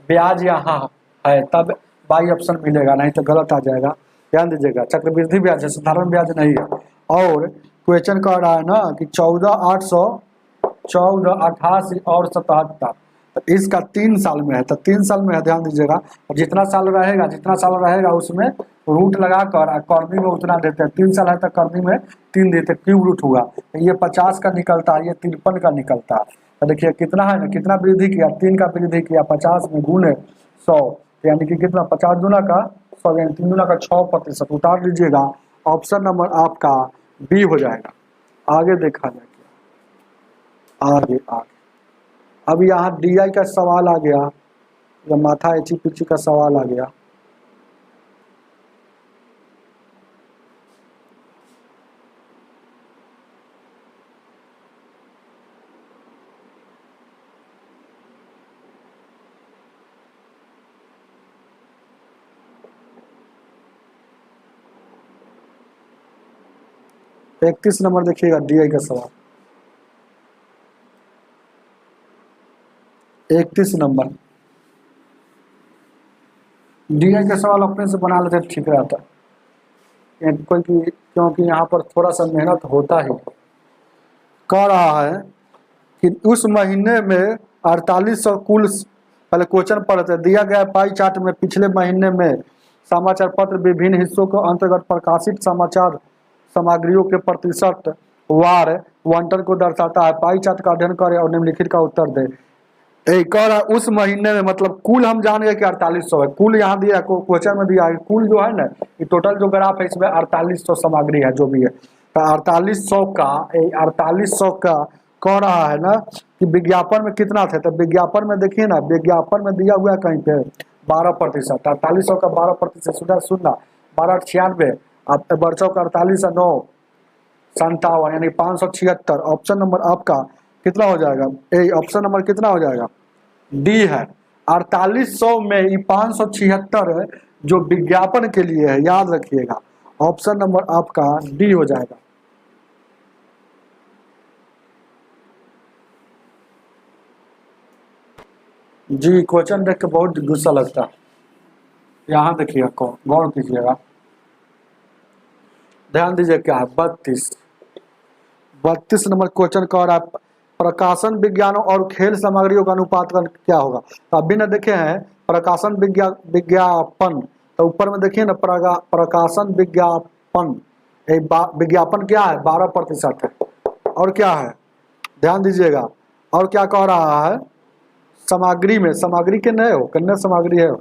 ब्याज यहाँ है तब बाई ऑप्शन मिलेगा, नहीं तो गलत आ जाएगा। ध्यान दीजिएगा, चक्रवृद्धि ब्याज है, साधारण ब्याज नहीं है। और क्वेश्चन कह रहा है ना कि 14,800 14, 88 और 77, तो इसका 3 साल में है, तो 3 साल में है। ध्यान दीजिएगा, जितना साल रहेगा उसमें रूट लगाकर कर्नी में उतना देते हैं। 3 साल है तो कर्नी में 3 देते, क्यूब रूट हुआ। तो ये 50 का निकलता है, ये 53 का निकलता है। तो देखिए कितना है ना, कितना वृद्धि किया, 3 का वृद्धि किया, 50 में गुणे 100, यानी कि कितना 50 दूना का 100, यानी 3 दूना का 6%। उतार लीजिएगा, ऑप्शन नंबर आपका बी हो जाएगा। आगे देखा जाए, आगे आगे अब यहाँ DI का सवाल आ गया, या माथा एची पीची का सवाल आ गया। इकतीस नंबर देखिएगा DI का सवाल, 31 नंबर DI का सवाल अपने से बना लेते ठीक रहता है, क्योंकि यहाँ पर थोड़ा सा मेहनत होता ही। कह रहा है कि उस महीने में 4800 कुल, पहले क्वेश्चन पढ़ते दिया गया पाई चार्ट में पिछले महीने में समाचार पत्र विभिन्न हिस्सों के अंतर्गत प्रकाशित समाचार सामग्रियों के प्रतिशत वार वंटन को दर्शाता है। पाई चार्ट का अध्ययन करें और निम्नलिखित का उत्तर दे। कह रहा उस महीने में, मतलब कुल हम जान गए कि 4800 है, कुल यहाँ दिया क्वेश्चन में दिया है, कुल जो है ना ये टोटल जो ग्राफ है इसमें 4800 सामग्री है जो भी है। तो 4800 का कह रहा है ना कि विज्ञापन में कितना थे, तो विज्ञापन में देखिए ना, विज्ञापन में दिया हुआ है कहीं पे 12%। 4800 का 12% सुनना 1296, अब बरसों का 48 9 57, यानी 576। ऑप्शन नंबर आपका कितना हो जाएगा, ऑप्शन नंबर कितना हो जाएगा, डी है। 4800 में ये 576 जो विज्ञापन के लिए है, याद रखिएगा। ऑप्शन नंबर आपका डी हो जाएगा। जी क्वेश्चन देख के बहुत गुस्सा लगता है। यहाँ देखिए, गौर कीजिएगा, ध्यान दीजिए क्या है, 32 नंबर क्वेश्चन कह रहा है प्रकाशन विज्ञानों और खेल सामग्रियों का अनुपात का क्या होगा। तो अभी ना देखे हैं प्रकाशन विज्ञापन, तो ऊपर में देखिए ना प्रकाशन विज्ञापन, विज्ञापन क्या है 12% है। और क्या है, ध्यान दीजिएगा, और क्या कह रहा है सामग्री में, सामग्री के नए हो कन्या सामग्री है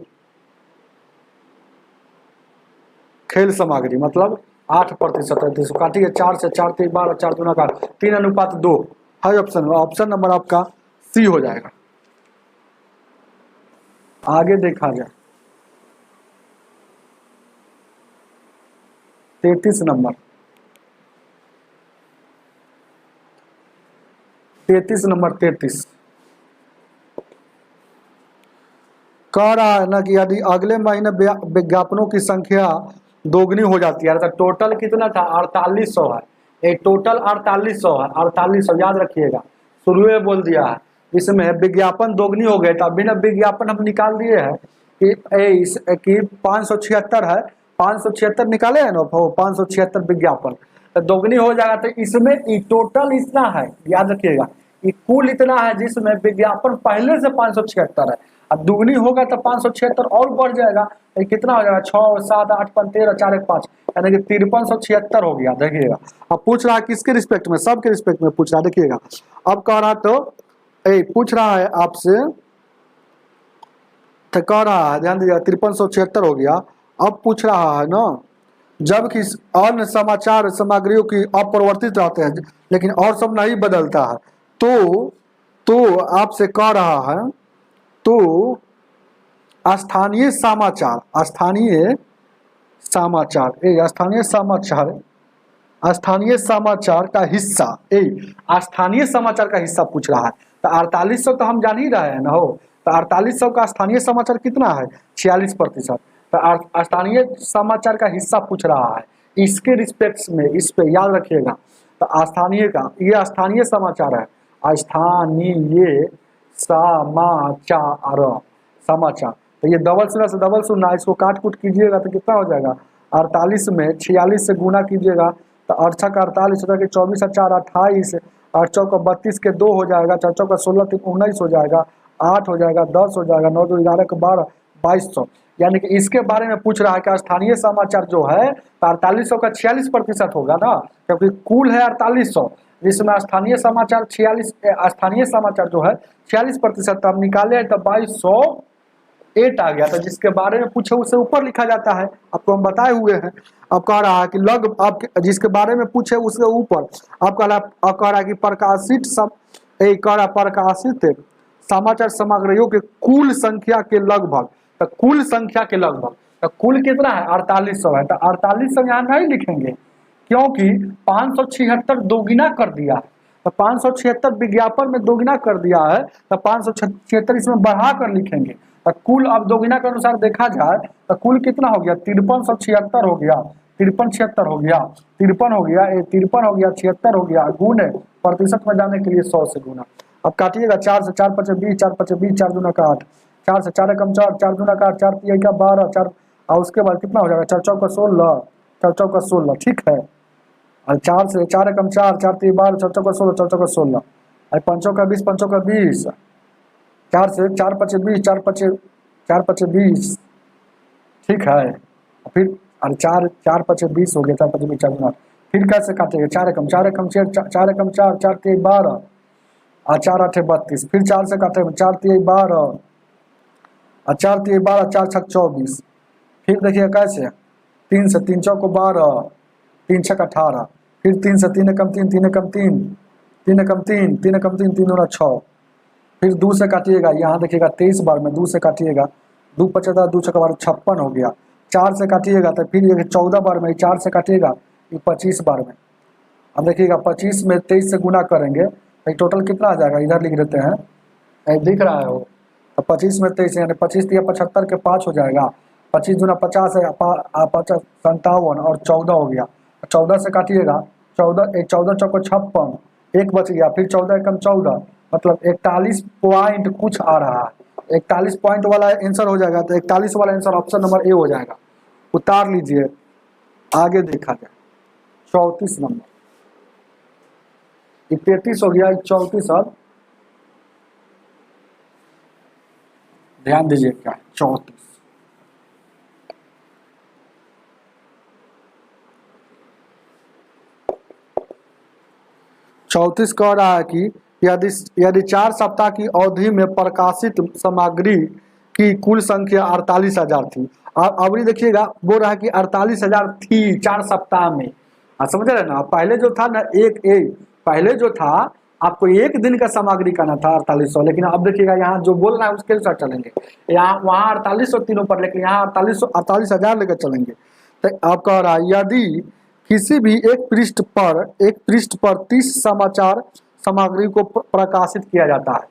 खेल सामग्री, मतलब 8% है। तो काटिए 4 से 4 3 12, 4 दूना का 3:2 है ऑप्शन। ऑप्शन नंबर आपका सी हो जाएगा। आगे देखा जाए 33 नंबर, 33 नंबर 33 कह रहा है ना कि यदि अगले महीने विज्ञापनों की संख्या दोगुनी हो जाती है, तो टोटल कितना था 4800 है, एक टोटल 4800 है, 4800 याद रखिएगा, शुरू में बोल दिया है। इसमें विज्ञापन दोगुनी हो गए, तो अभी ना विज्ञापन हम निकाल दिए हैं कि 576 है, 576 निकाले हैं ना, 576 विज्ञापन, तो दोगुनी हो जाएगा। तो इसमें टोटल इतना है, याद रखिएगा, कुल इतना है जिसमें विज्ञापन पहले से 576 है, अब दुगनी होगा तो 576 और बढ़ जाएगा, तो कितना हो जाएगा 6 7 8 5 13 4 1 5, यानी कि 5376 हो गया। देखिएगा अब पूछ रहा है किसके रिस्पेक्ट में, सबके रिस्पेक्ट में पूछ रहा है। देखिएगा अब कह रहा तो पूछ रहा है आपसे, तो कह रहा है ध्यान दीजिएगा 5376 हो गया। अब पूछ रहा है ना, जबकि अन्य समाचार सामग्रियों की अपरिवर्तित रहते हैं लेकिन और सब नहीं बदलता है, तो आपसे कह रहा है, तो स्थानीय समाचार का हिस्सा स्थानीय समाचार का हिस्सा पूछ रहा है। तो 4800 तो हम जान ही रहे हैं ना हो, तो 4800 का स्थानीय समाचार कितना है 46%। तो स्थानीय समाचार का हिस्सा पूछ रहा है, इसके रिस्पेक्ट में इस पे याद रखिएगा। तो स्थानीय का ये स्थानीय समाचार है, स्थानीय समाचार। तो ये डबल शून्य से डबल शून्य, इसको काट कूट कीजिएगा तो कितना हो जाएगा 48 में 46 से गुना कीजिएगा तो 8 का 48 हो जाएगा, 24 4 28, 8 चौका 32 के 2 हो जाएगा, 4 चौका 16 3 19 हो जाएगा, 8 हो जाएगा, 10 हो जाएगा, 9 2 11 के 12 2200। यानी कि इसके बारे में पूछ रहा है कि स्थानीय समाचार जो है तो 4800 का 46% होगा ना, क्योंकि कुल है 4800, जिसमें स्थानीय समाचार 46, स्थानीय समाचार जो है 46%, तो हम निकाले हैं तो 2208 आ गया। तो जिसके बारे में पूछे उसे ऊपर लिखा जाता है, आपको हम बताए हुए हैं। अब कह रहा है कि आप जिसके बारे में पूछे उसके ऊपर आप कह रहा है कि प्रकाशित समाचार सामग्रियों के कुल संख्या के लगभग, तो कुल संख्या के लगभग, तो कुल कितना है 4800 है, तो 4800 यहाँ नहीं लिखेंगे क्योंकि 576 दोगुना कर दिया है, तो 576 विज्ञापन में दोगुना कर दिया है, तो 576 इसमें बढ़ा कर लिखेंगे। तो कुल अब दोगुना के अनुसार देखा जाए तो कुल कितना हो गया 5376 हो गया, 5376 हो गया, 53 हो गया, 53 हो गया, 76 हो गया, गुण प्रतिशत में जाने के लिए 100 से गुना। अब काटिएगा 4 से 4 5 20, 4 5 20, 4 दूना का 8, 4 से 4 एकम 4, 4 दूना का 8, 4 3 का 12, 4 और उसके बाद कितना हो जाएगा 4 चौका 16, 4 चौका 16, ठीक है। और 4 से 4 एकम 4, 4 3 12, 4 चौका 16, 4 चौका 16, और 5 का 20, 5 का 20, 4 से 4 5 20, 4 5 20, ठीक है। फिर और 4 5 20 हो गया, 4 5 20, 4 गुना, फिर कैसे काटेंगे 4 एकम 4, 4 एकम 4, 4 3 12 और 4 8 32, फिर 4 से काटेंगे 4 3 12 और 4 3 12, 4 6 24, फिर देखिए कैसे 3 से 3 चौको 12, 3 6 18, फिर 3 से 3 एकम 3, 3 एकम 3, 3 एकम 3, 3 एकम 3, 3 दूना 6, फिर 2 से काटिएगा, यहाँ देखिएगा 23 बार में 2 से काटिएगा, 2 55, 2 6 12 56 हो गया, 4 से काटिएगा तो फिर ये 14 बार में, 4 से काटिएगा ये 25 बार में। अब देखिएगा 25 में 23 से गुना करेंगे तो टोटल कितना आ जाएगा, इधर लिख देते हैं, दिख रहा है वो, तो 25 में 23 यानी 25 3 75 के 5 हो जाएगा, 25 दूना 50 है, 50 57 और 14 हो गया, 14 से काटिएगा 14 चौको 56, एक बच गया, फिर 14 एकम 14, मतलब 41 पॉइंट कुछ आ रहा है, 41 पॉइंट वाला आंसर हो जाएगा। तो 41 वाला आंसर ऑप्शन नंबर ए हो जाएगा, उतार लीजिए, आगे देखा जाए 34 नंबर, 33 हो गया, 34 अब ध्यान दीजिए क्या 34, कह रहा है कि यदि 4 सप्ताह की अवधि में प्रकाशित सामग्री की कुल संख्या 48,000 थी, और अवधि देखिएगा बोल रहा है कि 48,000 थी 4 सप्ताह में, समझ रहे ना। पहले जो था ना पहले जो था आपको एक दिन का सामग्री करना था 4800, लेकिन अब देखिएगा यहाँ जो बोल रहा है उसके अनुसार चलेंगे, यहाँ वहाँ 4800 तीनों पर, लेकिन यहाँ 48,000 लेकर चलेंगे। तो अब कह रहा है यदि किसी भी एक पृष्ठ पर 30 समाचार सामग्री को प्रकाशित किया जाता है।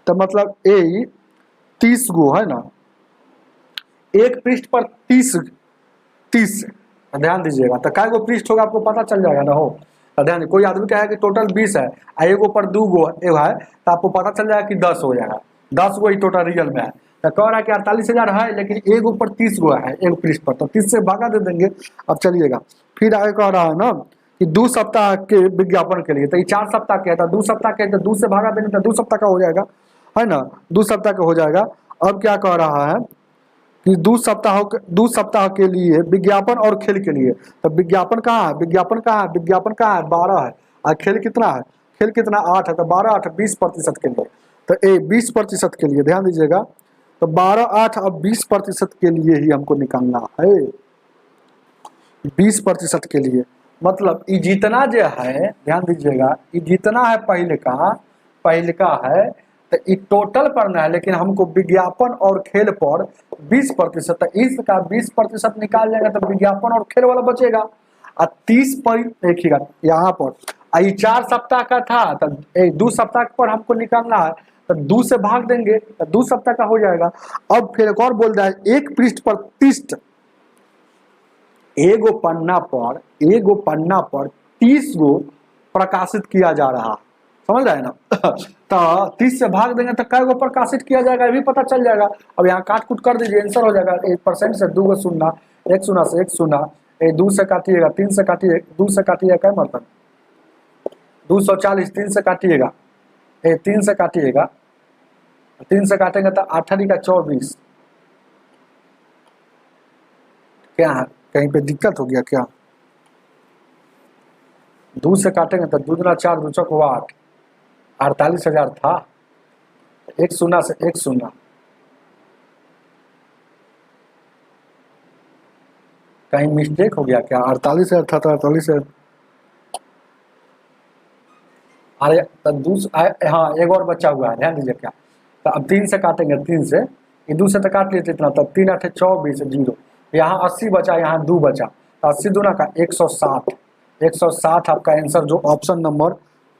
तो मतलब ए 30 गो है ना, एक पृष्ठ पर 30 ध्यान दीजिएगा। तो काय गो पृष्ठ होगा आपको पता चल जाएगा ना। हो तो ध्यान, कोई आदमी कहे कि टोटल 20 है, एगो पर 2 गो एगो है, तो आपको पता चल जाएगा कि 10 हो जाएगा। 10 गो ही टोटल रियल में है। तो कह रहा है कि 48,000 है, लेकिन एक ऊपर 30 गो है एक पृष्ठ पर, तो 30 से भागा दे देंगे। अब चलिएगा, फिर आगे कह रहा है ना कि 2 सप्ताह के विज्ञापन के लिए, तो ये 4 सप्ताह के है, तो 2 सप्ताह के, तो 2 से भागा देंगे तो 2 सप्ताह का हो जाएगा, है ना, 2 सप्ताह का हो जाएगा। अब क्या कह रहा है कि 2 सप्ताह के लिए विज्ञापन और खेल के लिए। तो विज्ञापन कहाँ है, विज्ञापन कहाँ है, विज्ञापन कहाँ है, 12 है, और खेल कितना है, खेल कितना 8 है, तो 12 8 20% के लिए। तो 20% के लिए ध्यान दीजिएगा, तो 12 8 अब 20% के लिए ही हमको निकालना है, 20% के लिए। मतलब ये जितना जो है, ध्यान दीजिएगा, ये जितना है पहले का है, तो ये टोटल पढ़ना है, लेकिन हमको विज्ञापन और खेल पर 20%, तो इसका 20% निकाल जाएगा तो विज्ञापन और खेल वाला बचेगा। और 30 पर देखिएगा यहाँ पर, ये 4 सप्ताह का था, तो 2 सप्ताह पर हमको निकालना है, तो 2 से भाग देंगे तो 2 सप्ताह का हो जाएगा। अब फिर एक और बोल रहा है, एक पृष्ठ पर 30, एगो पन्ना पर 30 गो प्रकाशित किया जा रहा, समझ रहे हैं ना। तो 30 से भाग देंगे तो कै गो प्रकाशित किया जाएगा ये भी पता चल जाएगा। अब यहाँ काट कूट कर दीजिए, आंसर हो जाएगा 1% से 2 गो शून्य, 1 शून्य से 1 शून्य, 2 से काटिएगा, 3 से काटिए, 2 से काटिएगा, क्या मतलब 240, 3 से काटिएगा, 3 से काटिएगा, 3 से काटेंगे तो 8 का 24। क्या है, कहीं पे दिक्कत हो गया क्या? 2 से काटेंगे तो 2 दूना 4, 2 चौक 8, 48,000 था, 1 शून्य से 1 शून्य, कहीं मिस्टेक हो गया क्या? 48,000 था तो 48,000, अरे तो हाँ एक और बचा हुआ है, ध्यान दीजिए क्या। तो अब 3 से काटेंगे, 3 से, ये 2 से तो काट लिए इतना, तब 3 8 24 0, यहाँ 80 बचा, यहाँ 2 बचा, तो 80 दूना का 160, 160 आपका आंसर जो ऑप्शन नंबर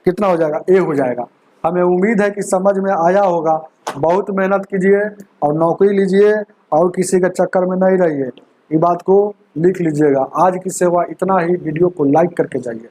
कितना हो जाएगा, ए हो जाएगा। हमें उम्मीद है कि समझ में आया होगा। बहुत मेहनत कीजिए और नौकरी लीजिए और किसी के चक्कर में नहीं रहिए, ये बात को लिख लीजिएगा। आज की सेवा इतना ही, वीडियो को लाइक करके जाइए।